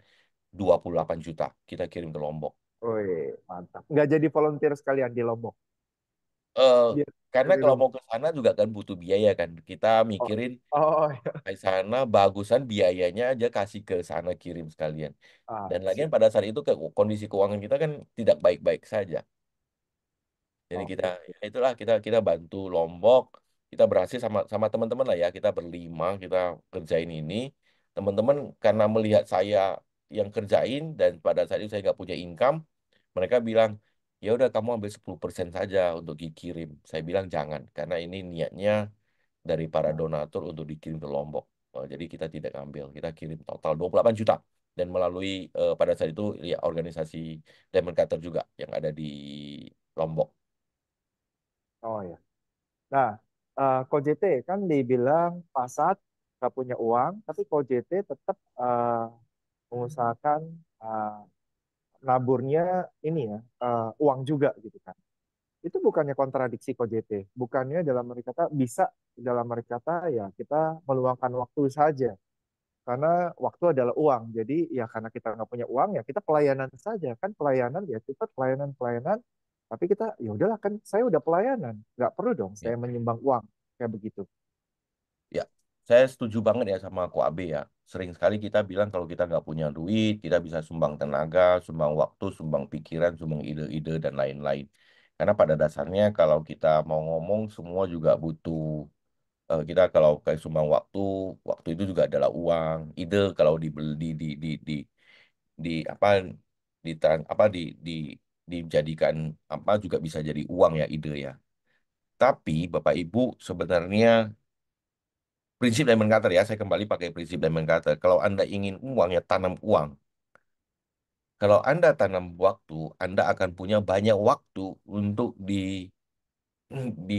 28 juta. Kita kirim ke Lombok. Wih, mantap. Nggak jadi volunteer sekalian di Lombok. Eh, Biar karena dari kalau rumah. mau ke sana juga kan butuh biaya kan. Kita Oh, mikirin oh ya. ke sana bagusan biayanya aja kasih ke sana kirim sekalian. Ah, Dan lagian sip. pada saat itu kondisi keuangan kita kan tidak baik-baik saja. Jadi kita Oke. ya itulah kita bantu Lombok. Kita berhasil sama sama teman-teman lah ya. Kita berlima kita kerjain ini. Teman-teman karena melihat saya yang kerjain dan pada saat itu saya nggak punya income, mereka bilang, ya udah kamu ambil 10% saja untuk dikirim. Saya bilang jangan, karena ini niatnya dari para Nah, donatur untuk dikirim ke Lombok. Jadi kita tidak ambil, kita kirim total 28 juta. Dan melalui pada saat itu ya organisasi Diamond Cutter juga yang ada di Lombok. oh ya. Nah, Ko JT kan dibilang Pasat nggak punya uang, tapi Ko JT tetap mengusahakan uh, naburnya ini ya, uang juga gitu kan. Itu bukannya kontradiksi Ko JT, bukannya dalam arti kata bisa dalam arti kata ya kita meluangkan waktu saja. Karena waktu adalah uang. Jadi ya karena kita nggak punya uang ya kita pelayanan saja kan pelayanan ya kita pelayanan pelayanan. Tapi kita ya udahlah kan saya udah pelayanan, nggak perlu dong Ya, saya menyumbang uang kayak begitu. ya, saya setuju banget ya sama Ko Abe ya. Sering sekali kita bilang kalau kita nggak punya duit, kita bisa sumbang tenaga, sumbang waktu, sumbang pikiran, sumbang ide-ide dan lain-lain. Karena pada dasarnya kalau kita mau ngomong semua juga butuh, kita kalau kayak sumbang waktu, waktu itu juga adalah uang. Ide kalau dibeli di apa di dijadikan apa juga bisa jadi uang ya ide ya. Tapi Bapak Ibu sebenarnya prinsip Diamond Cutter ya, saya kembali pakai prinsip Diamond Cutter. Kalau Anda ingin uang ya tanam uang. Kalau Anda tanam waktu, Anda akan punya banyak waktu untuk di,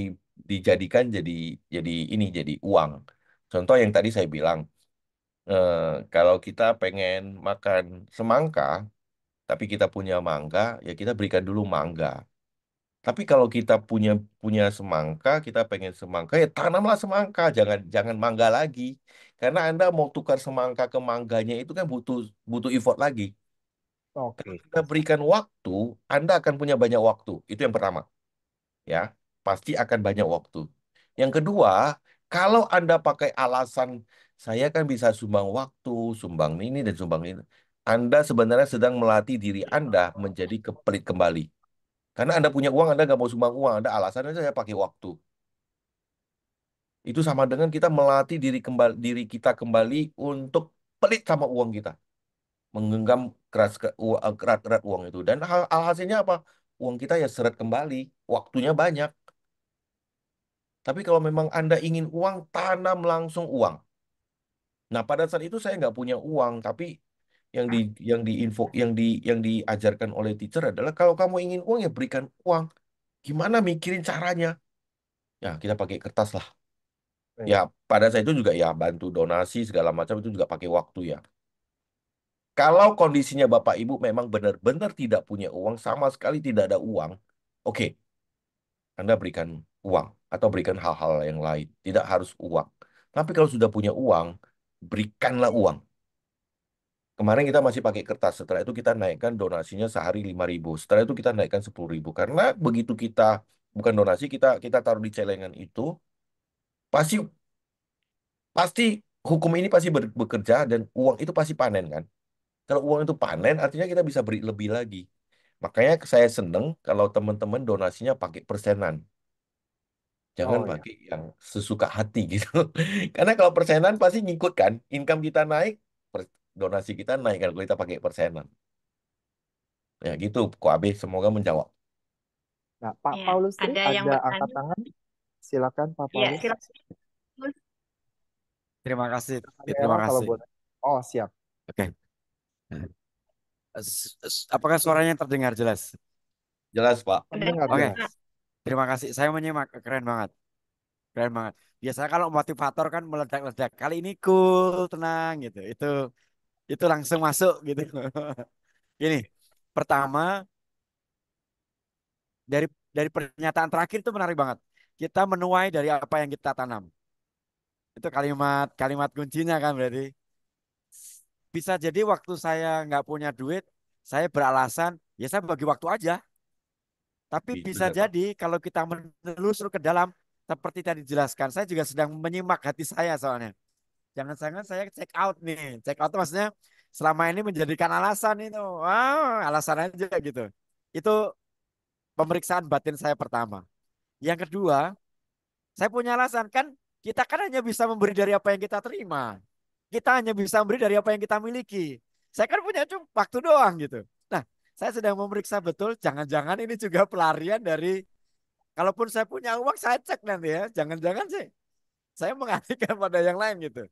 dijadikan jadi ini jadi uang. Contoh yang tadi saya bilang, eh, kalau kita pengen makan semangka, tapi kita punya mangga, ya kita berikan dulu mangga. Tapi kalau kita punya punya semangka, kita pengen semangka, ya tanamlah semangka, jangan jangan mangga lagi. Karena Anda mau tukar semangka ke mangganya itu kan butuh butuh effort lagi. Oke. Kita berikan waktu, Anda akan punya banyak waktu. Itu yang pertama, ya. Pasti akan banyak waktu. Yang kedua, kalau Anda pakai alasan saya kan bisa sumbang waktu, sumbang ini dan sumbang ini, Anda sebenarnya sedang melatih diri Anda menjadi pelit kembali. Karena Anda punya uang, Anda nggak mau sumbang uang, Anda alasannya saya pakai waktu. Itu sama dengan kita melatih diri kita kembali untuk pelit sama uang kita, menggenggam erat-erat uang itu. Dan hasilnya apa? Uang kita ya seret kembali, waktunya banyak. Tapi kalau memang Anda ingin uang, tanam langsung uang. Nah, pada saat itu saya nggak punya uang, tapi yang di yang diinfo yang diajarkan oleh teacher adalah kalau kamu ingin uang ya berikan uang. Gimana mikirin caranya? Ya, kita pakai kertas lah. Ya, Baik. pada saat itu juga ya bantu donasi segala macam itu juga pakai waktu ya. Kalau kondisinya Bapak Ibu memang benar-benar tidak punya uang, sama sekali tidak ada uang, oke, Anda berikan uang atau berikan hal-hal yang lain. Tidak harus uang. Tapi kalau sudah punya uang, berikanlah uang. Kemarin kita masih pakai kertas, setelah itu kita naikkan donasinya sehari 5.000. Setelah itu kita naikkan 10.000. Karena begitu kita, bukan donasi, kita taruh di celengan itu, pasti pasti hukum ini pasti bekerja dan uang itu pasti panen kan. Kalau uang itu panen, artinya kita bisa beri lebih lagi. Makanya saya seneng kalau teman-teman donasinya pakai persenan. Jangan Oh ya. pakai yang sesuka hati gitu. Karena kalau persenan pasti ngikut kan. Income kita naik, donasi kita naik kalau kita pakai persenan. Ya gitu, Ko Abe semoga menjawab. Nah, Pak Ya, Paulus Tri ada yang ada angkat bertanya? tangan. Silakan Pak Ya, Paulus. silakan. Terima kasih. Kamera Terima kalau kasih. boleh. Oh, siap. Oke. Apakah suaranya terdengar jelas? Jelas, Pak. Udah, Mendengar Oke. jelas. Terima kasih. Saya menyimak. Keren banget. Keren banget. Biasanya kalau motivator kan meledak-ledak. Kali ini cool, tenang gitu. Itu langsung masuk gitu. Ini pertama dari dari pernyataan terakhir itu menarik banget. Kita menuai dari apa yang kita tanam. Itu kalimat kalimat kuncinya kan berarti. Bisa jadi waktu saya nggak punya duit, saya beralasan ya saya bagi waktu aja. Tapi Itu bisa saya, Pak. jadi kalau kita menelusur ke dalam seperti tadi dijelaskan, saya juga sedang menyimak hati saya soalnya. Jangan-jangan saya check out nih. Check out itu maksudnya selama ini menjadikan alasan itu. Wah, alasan aja gitu. Itu pemeriksaan batin saya pertama. Yang kedua, saya punya alasan kan kita kan hanya bisa memberi dari apa yang kita terima. Kita hanya bisa memberi dari apa yang kita miliki. Saya kan punya cuma waktu doang gitu. Nah, saya sedang memeriksa betul jangan-jangan ini juga pelarian dari kalaupun saya punya uang saya cek nanti ya. Jangan-jangan sih saya mengalihkan pada yang lain gitu.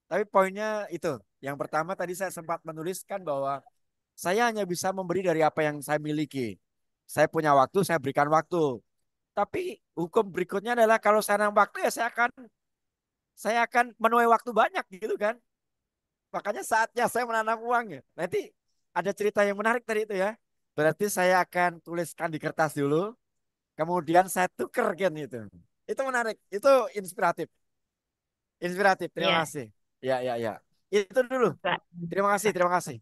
Tapi poinnya itu. Yang pertama tadi saya sempat menuliskan bahwa saya hanya bisa memberi dari apa yang saya miliki. Saya punya waktu, saya berikan waktu. Tapi hukum berikutnya adalah kalau saya nambah waktu ya saya akan menuai waktu banyak gitu kan. Makanya saatnya saya menanam uang ya. Nanti ada cerita yang menarik tadi itu ya. Berarti saya akan tuliskan di kertas dulu, kemudian saya tuker kan itu. Itu menarik, itu inspiratif. Inspiratif, terima ya, kasih. Ya, ya, ya. Itu dulu. Pak. Terima kasih, terima kasih.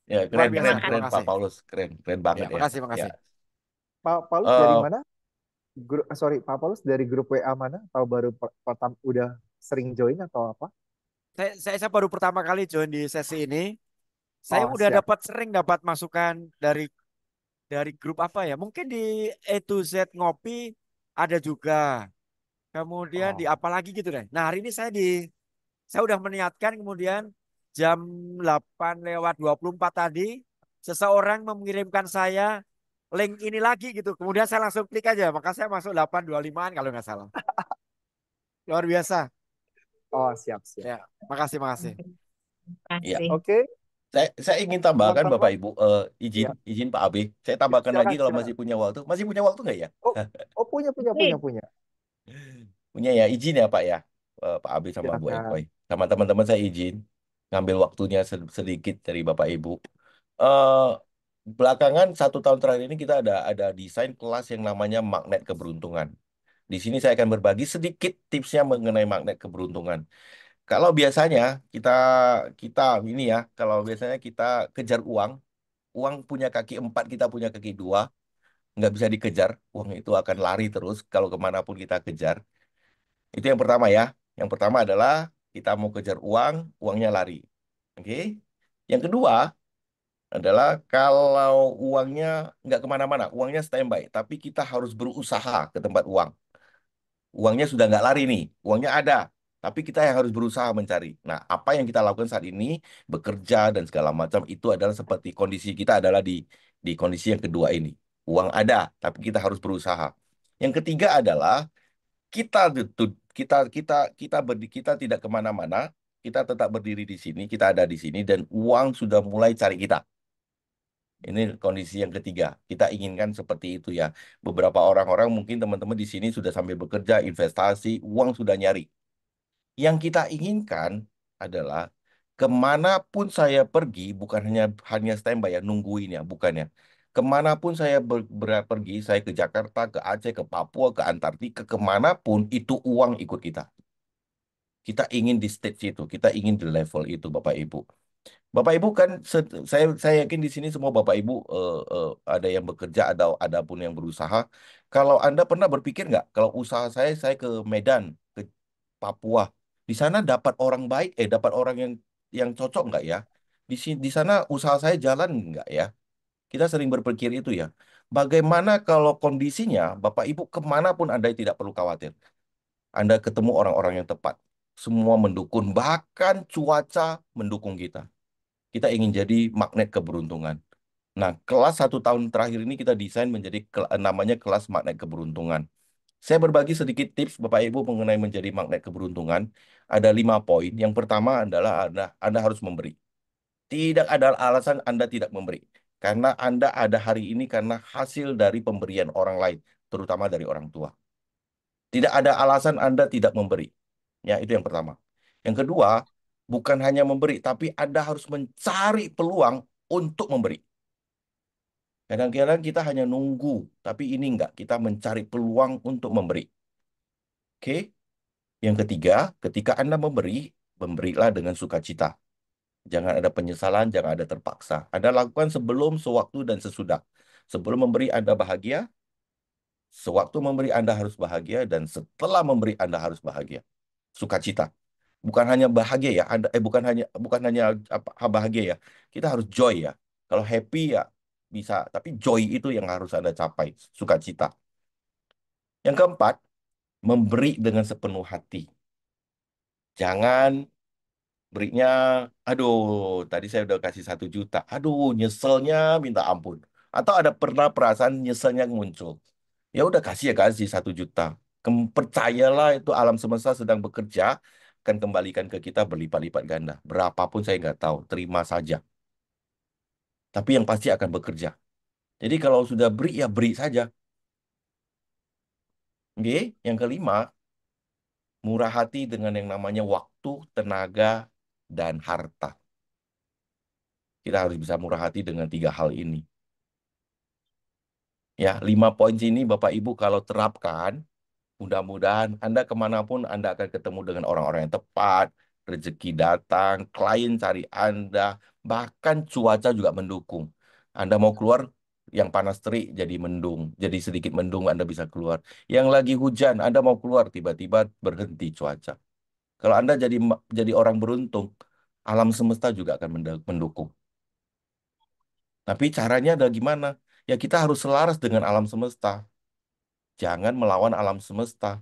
Ya, Luar keren, biasa, keren, Terima terima keren Pak kasih. kasih. Paulus. Keren, keren Ya, banget ya. makasih, Ya. makasih. Pak Paulus dari Eh, mana? Pak Paulus dari grup WA mana? Atau baru pertama udah sering join atau apa? Saya baru pertama kali join di sesi ini. Saya Oh, udah siap. dapat masukan dari grup apa ya? Mungkin di A to Z Ngopi ada juga. Kemudian di Oh. apa lagi gitu deh. Nah, hari ini saya udah meniatkan kemudian jam 8:24 tadi seseorang mengirimkan saya link ini lagi gitu. Kemudian saya langsung klik aja. Maka saya masuk 8:25 kalau nggak salah. Luar biasa. Oh, siap, siap. Ya, makasih, makasih. Terima ya. kasih. Oke, Saya ingin tambahkan Bapak teman-teman. Ibu, izin Ya, izin Pak Abe. Saya tambahkan lagi silakan, kalau silakan. masih punya waktu. Masih punya waktu nggak ya? Oh, oh punya, Nih, Punya ya, izin ya Pak ya, Pak Abi sama Bu Silakan. Ekoy. Sama teman-teman saya izin ngambil waktunya sedikit dari Bapak Ibu. eh Belakangan 1 tahun terakhir ini kita ada desain kelas yang namanya magnet keberuntungan. Di sini saya akan berbagi sedikit tipsnya mengenai magnet keberuntungan. Kalau biasanya kita kita ini ya, kalau biasanya kita kejar uang, uang punya kaki 4, kita punya kaki 2, nggak bisa dikejar. Uang itu akan lari terus kalau kemanapun kita kejar. Itu yang pertama ya. Yang pertama adalah kita mau kejar uang, uangnya lari. Oke. Yang kedua adalah kalau uangnya nggak kemana-mana, uangnya standby, tapi kita harus berusaha ke tempat uang. Uangnya sudah nggak lari nih, uangnya ada, tapi kita yang harus berusaha mencari. Nah, apa yang kita lakukan saat ini, bekerja dan segala macam, itu adalah seperti kondisi kita adalah di kondisi yang kedua ini. Uang ada, tapi kita harus berusaha. Yang ketiga adalah kita kita tidak kemana-mana, kita tetap berdiri di sini, kita ada di sini, dan uang sudah mulai cari kita. Ini kondisi yang ketiga. Kita inginkan seperti itu ya. Beberapa orang-orang mungkin teman-teman di sini sudah sambil bekerja, investasi, uang sudah nyari. Yang kita inginkan adalah kemanapun saya pergi, bukan hanya hanya standby ya, nungguin ya, bukannya. Kemanapun saya pergi, saya ke Jakarta, ke Aceh, ke Papua, ke Antartika, kemanapun itu uang ikut kita. Kita ingin di stage itu, kita ingin di level itu, Bapak Ibu. Bapak Ibu kan, saya yakin di sini semua Bapak Ibu ada yang bekerja, ada pun yang berusaha. Kalau Anda pernah berpikir nggak, kalau usaha saya ke Medan, ke Papua, di sana dapat orang baik, dapat orang yang cocok nggak ya? Di sana usaha saya jalan nggak ya? Kita sering berpikir itu ya. Bagaimana kalau kondisinya, Bapak Ibu kemanapun Anda tidak perlu khawatir. Anda ketemu orang-orang yang tepat. Semua mendukung, bahkan cuaca mendukung kita. Kita ingin jadi magnet keberuntungan. Nah, kelas 1 tahun terakhir ini kita desain menjadi namanya kelas magnet keberuntungan. Saya berbagi sedikit tips Bapak Ibu mengenai menjadi magnet keberuntungan. Ada 5 poin. Yang pertama adalah Anda harus memberi. Tidak ada alasan Anda tidak memberi. Karena Anda ada hari ini karena hasil dari pemberian orang lain, terutama dari orang tua. Tidak ada alasan Anda tidak memberi. Ya, itu yang pertama. Yang kedua, bukan hanya memberi, tapi Anda harus mencari peluang untuk memberi. Kadang-kadang kita hanya nunggu, tapi ini enggak. Kita mencari peluang untuk memberi. Oke? Yang ketiga, ketika Anda memberi, memberilah dengan sukacita. Jangan ada penyesalan, jangan ada terpaksa. Anda lakukan sebelum, sewaktu, dan sesudah. Sebelum memberi, Anda bahagia. Sewaktu memberi, Anda harus bahagia. Dan setelah memberi, Anda harus bahagia. Sukacita. Bukan hanya bahagia ya, bukan hanya bahagia ya. Kita harus joy ya. Kalau happy ya bisa, tapi joy itu yang harus Anda capai, sukacita. Yang keempat, memberi dengan sepenuh hati. Jangan berinya, aduh, tadi saya udah kasih 1 juta, aduh, nyeselnya minta ampun. Atau ada pernah perasaan nyeselnya muncul. Ya udah kasih ya kasih 1 juta. Percayalah itu alam semesta sedang bekerja, akan kembalikan ke kita berlipat-lipat ganda. Berapapun saya nggak tahu, terima saja. Tapi yang pasti akan bekerja. Jadi kalau sudah beri, ya beri saja. Oke, yang kelima, murah hati dengan yang namanya waktu, tenaga, dan harta. Kita harus bisa murah hati dengan 3 hal ini. Ya, 5 poin ini Bapak Ibu kalau terapkan, mudah-mudahan Anda kemanapun Anda akan ketemu dengan orang-orang yang tepat, rezeki datang, klien cari Anda, bahkan cuaca juga mendukung. Anda mau keluar, yang panas terik jadi mendung, jadi sedikit mendung Anda bisa keluar. Yang lagi hujan, Anda mau keluar, tiba-tiba berhenti cuaca. Kalau Anda jadi orang beruntung, alam semesta juga akan mendukung. Tapi caranya ada gimana? Ya kita harus selaras dengan alam semesta. Jangan melawan alam semesta.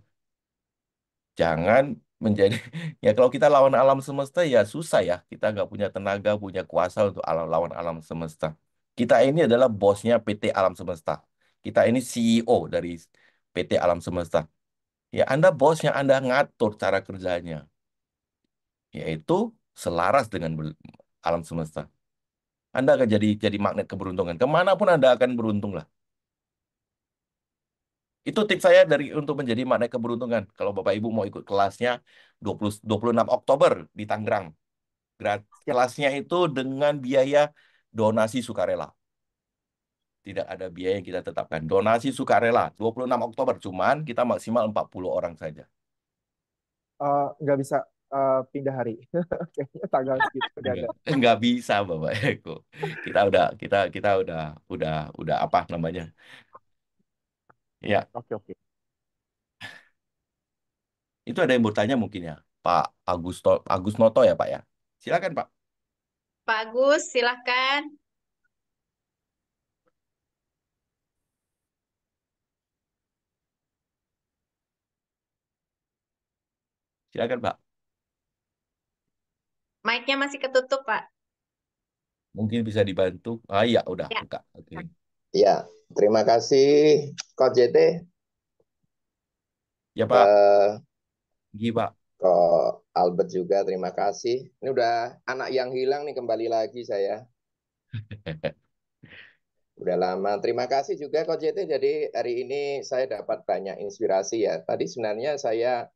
Jangan menjadi ya kalau kita lawan alam semesta ya susah ya. Kita nggak punya tenaga, punya kuasa untuk lawan alam semesta. Kita ini adalah bosnya PT Alam Semesta. Kita ini CEO dari PT Alam Semesta. Ya Anda bosnya, Anda ngatur cara kerjanya. Yaitu selaras dengan alam semesta. Anda akan jadi magnet keberuntungan. Kemanapun Anda akan beruntung lah. Itu tips saya untuk menjadi magnet keberuntungan. Kalau Bapak Ibu mau ikut kelasnya 26 Oktober di Tangerang. Siap. Kelasnya itu dengan biaya donasi sukarela. Tidak ada biaya yang kita tetapkan. Donasi sukarela 26 Oktober. Cuman kita maksimal 40 orang saja. Nggak bisa pindah hari. Kayaknya tanggal segitu udah ada. Nggak bisa Bapak Eko. Kita udah apa namanya? Ya, Oke, oke. itu ada yang bertanya mungkin ya. Pak Agus Noto ya Pak ya. Silakan Pak. Pak Agus, silahkan. Silakan Pak. Mic-nya masih ketutup, Pak. Mungkin bisa dibantu. Ah iya, udah Ya. buka. Oke. Ya, terima kasih Coach JT. Ya Pak, Eh, Gi Pak. Kok Albert juga terima kasih. Ini udah anak yang hilang nih kembali lagi saya. Udah lama. Terima kasih juga Coach JT. Jadi hari ini saya dapat banyak inspirasi ya. Tadi sebenarnya saya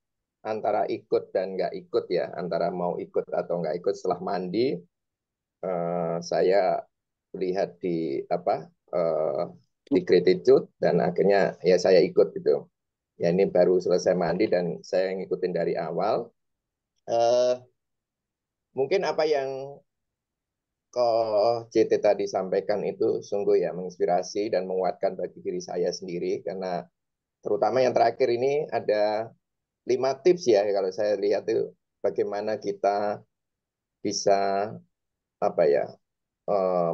antara ikut dan nggak ikut ya. Antara mau ikut atau nggak ikut setelah mandi. Saya lihat di apa di gratitude dan akhirnya ya saya ikut gitu. Ya ini baru selesai mandi dan saya ngikutin dari awal. Eh, Mungkin apa yang Ko JT tadi sampaikan itu sungguh ya menginspirasi dan menguatkan bagi diri saya sendiri karena terutama yang terakhir ini ada 5 tips ya kalau saya lihat itu bagaimana kita bisa apa ya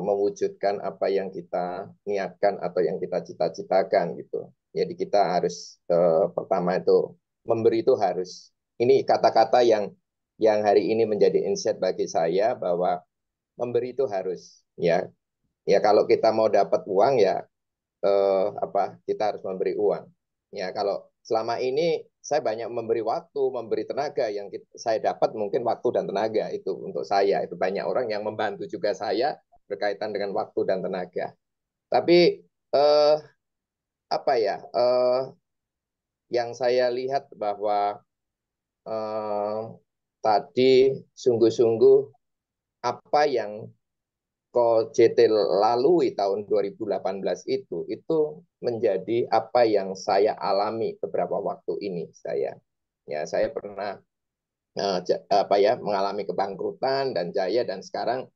mewujudkan apa yang kita niatkan atau yang kita cita-citakan gitu. Jadi kita harus pertama itu memberi itu harus. Ini kata-kata yang hari ini menjadi insight bagi saya bahwa memberi itu harus ya. Ya kalau kita mau dapat uang ya kita harus memberi uang. Ya kalau selama ini saya banyak memberi waktu, memberi tenaga yang saya dapat mungkin waktu dan tenaga itu untuk saya. Itu banyak orang yang membantu juga saya berkaitan dengan waktu dan tenaga. Tapi eh, apa ya? Yang saya lihat bahwa tadi sungguh-sungguh apa yang JT lalui tahun 2018 itu menjadi apa yang saya alami beberapa waktu ini saya pernah mengalami kebangkrutan dan jaya dan sekarang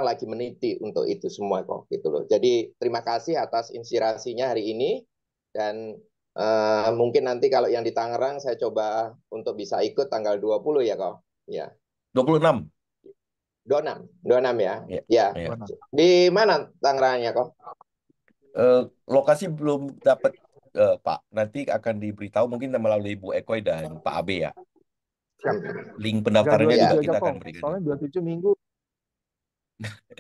lagi meniti untuk itu semua kok gitu loh. Jadi terima kasih atas inspirasinya hari ini dan mungkin nanti kalau yang di Tangerang saya coba untuk bisa ikut tanggal 20 ya kok. Ya. 26. 26 ya. Ya. Ya. Ya. Di mana Tangerangnya kok? Lokasi belum dapat Pak. Nanti akan diberitahu mungkin melalui Bu Ekoy dan Pak Abe ya. Link Nggak pendaftarannya 27 juga aja kita kok. akan berikan. Soalnya 27 minggu.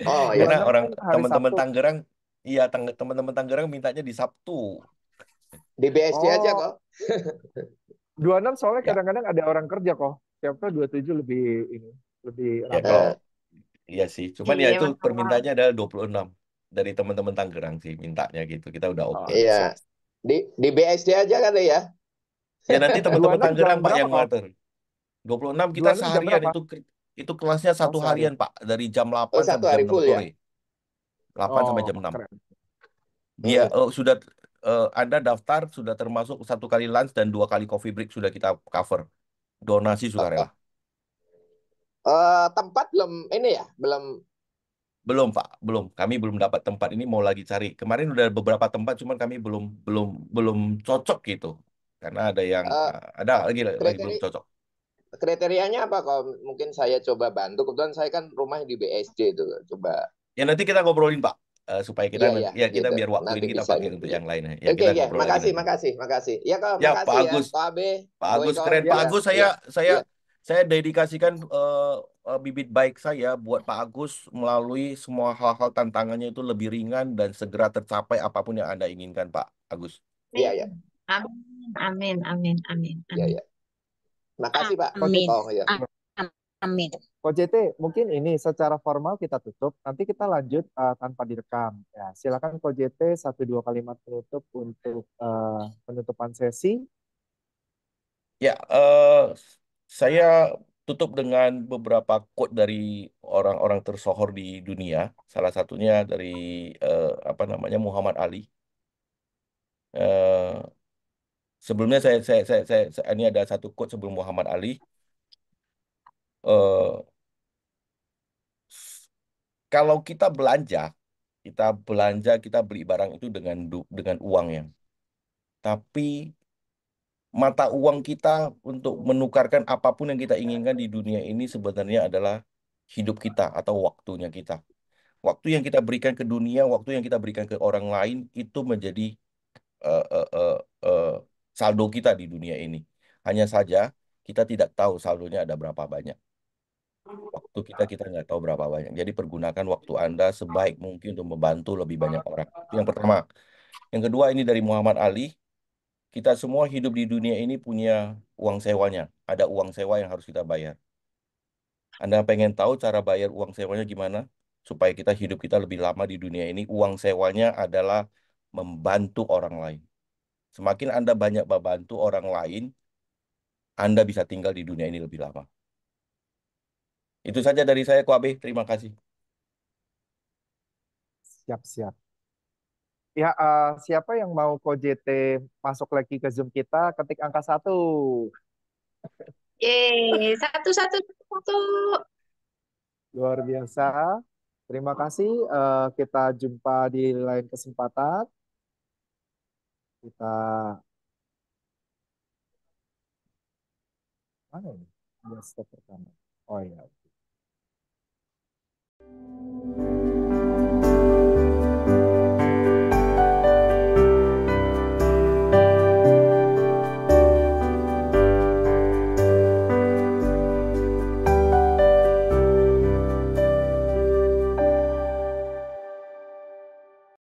Oh ya. Karena 26 orang kan hari teman-teman Sabtu. Tangerang, iya teman-teman Tangerang mintanya di Sabtu. Di BSD aja Oh, kok. 26 soalnya Ya, kadang-kadang ada orang kerja kok. Siapa 27 lebih ini, lebih ya ramai. kalau Eh, iya sih. Cuman ya Iya, itu masalah. permintaannya adalah 26 dari teman-teman Tangerang sih mintanya gitu. Kita udah oke. Oh, Iya. siap. Di BSD aja kali ya. Ya nanti teman-teman 26 jam Tangerang Pak berapa yang kok? ngatur. 26 kita 26 jam seharian berapa? itu kelasnya Oh, satu sehari. harian Pak dari jam Oh 8 satu sampai jam hari 6 full ya. sore. 8 sampai jam Oh, 6. keren. Dia Hmm. sudah Anda daftar sudah termasuk 1 kali lunch dan 2 kali coffee break sudah kita cover. Donasi sukarela. Tempat belum ini ya, belum. Belum Pak, belum. Kami belum dapat tempat ini mau lagi cari. Kemarin udah beberapa tempat cuman kami belum belum belum cocok gitu. Karena ada yang eh, ada lagi belum kriteri cocok. kriterianya apa kalau mungkin saya coba bantu. Kebetulan saya kan rumah di BSD itu. Coba. Ya nanti kita ngobrolin Pak. Supaya kita Iya ya, ya kita gitu. biar waktu Nanti ini kita bisa pakai untuk nyusul. yang lain. Ya Oke, kita ya. ngobrol lagi Makasih, nanti. makasih, makasih. Ya kok, Ya Pak makasih ya, Agus. Pak Abe, Pak Bu Agus Eko. keren. Ya, Pak Ya, Agus ya, saya ya. saya dedikasikan bibit baik saya buat Pak Agus melalui semua hal-hal tantangannya itu lebih ringan dan segera tercapai apapun yang Anda inginkan Pak Agus. Iya, ya. Amin, amin, amin, amin, Ya, amin. ya. Makasih Pak. Coach Amin. Oh, ya. Amin. Ko JT, mungkin ini secara formal kita tutup, nanti kita lanjut tanpa direkam. Ya, silakan Ko JT satu dua kalimat penutup untuk penutupan sesi. Ya, saya tutup dengan beberapa quote dari orang-orang tersohor di dunia. Salah satunya dari apa namanya Muhammad Ali. Eh, Sebelumnya ini ada satu quote sebelum Muhammad Ali. Eh, Kalau kita beli barang itu dengan uang ya. Tapi mata uang kita untuk menukarkan apapun yang kita inginkan di dunia ini sebenarnya adalah hidup kita atau waktunya kita. Waktu yang kita berikan ke dunia, waktu yang kita berikan ke orang lain itu menjadi eh, eh, eh, eh, saldo kita di dunia ini. Hanya saja kita tidak tahu saldonya ada berapa banyak. Waktu kita nggak tahu berapa banyak. Jadi pergunakan waktu Anda sebaik mungkin untuk membantu lebih banyak orang. Itu yang pertama. Yang kedua ini dari Muhammad Ali. Kita semua hidup di dunia ini punya uang sewanya. Ada uang sewa yang harus kita bayar. Anda pengen tahu cara bayar uang sewanya gimana? Supaya hidup kita lebih lama di dunia ini. Uang sewanya adalah membantu orang lain. Semakin Anda banyak membantu orang lain, Anda bisa tinggal di dunia ini lebih lama. Itu saja dari saya, Ko Abe. Terima kasih. Siap-siap. Ya, siapa yang mau Ko JT masuk lagi ke Zoom kita, ketik angka 1. Yeay, satu, satu, satu. Luar biasa. Terima kasih. Kita jumpa di lain kesempatan. Kita mana ini? Dia step pertama. Oh ya.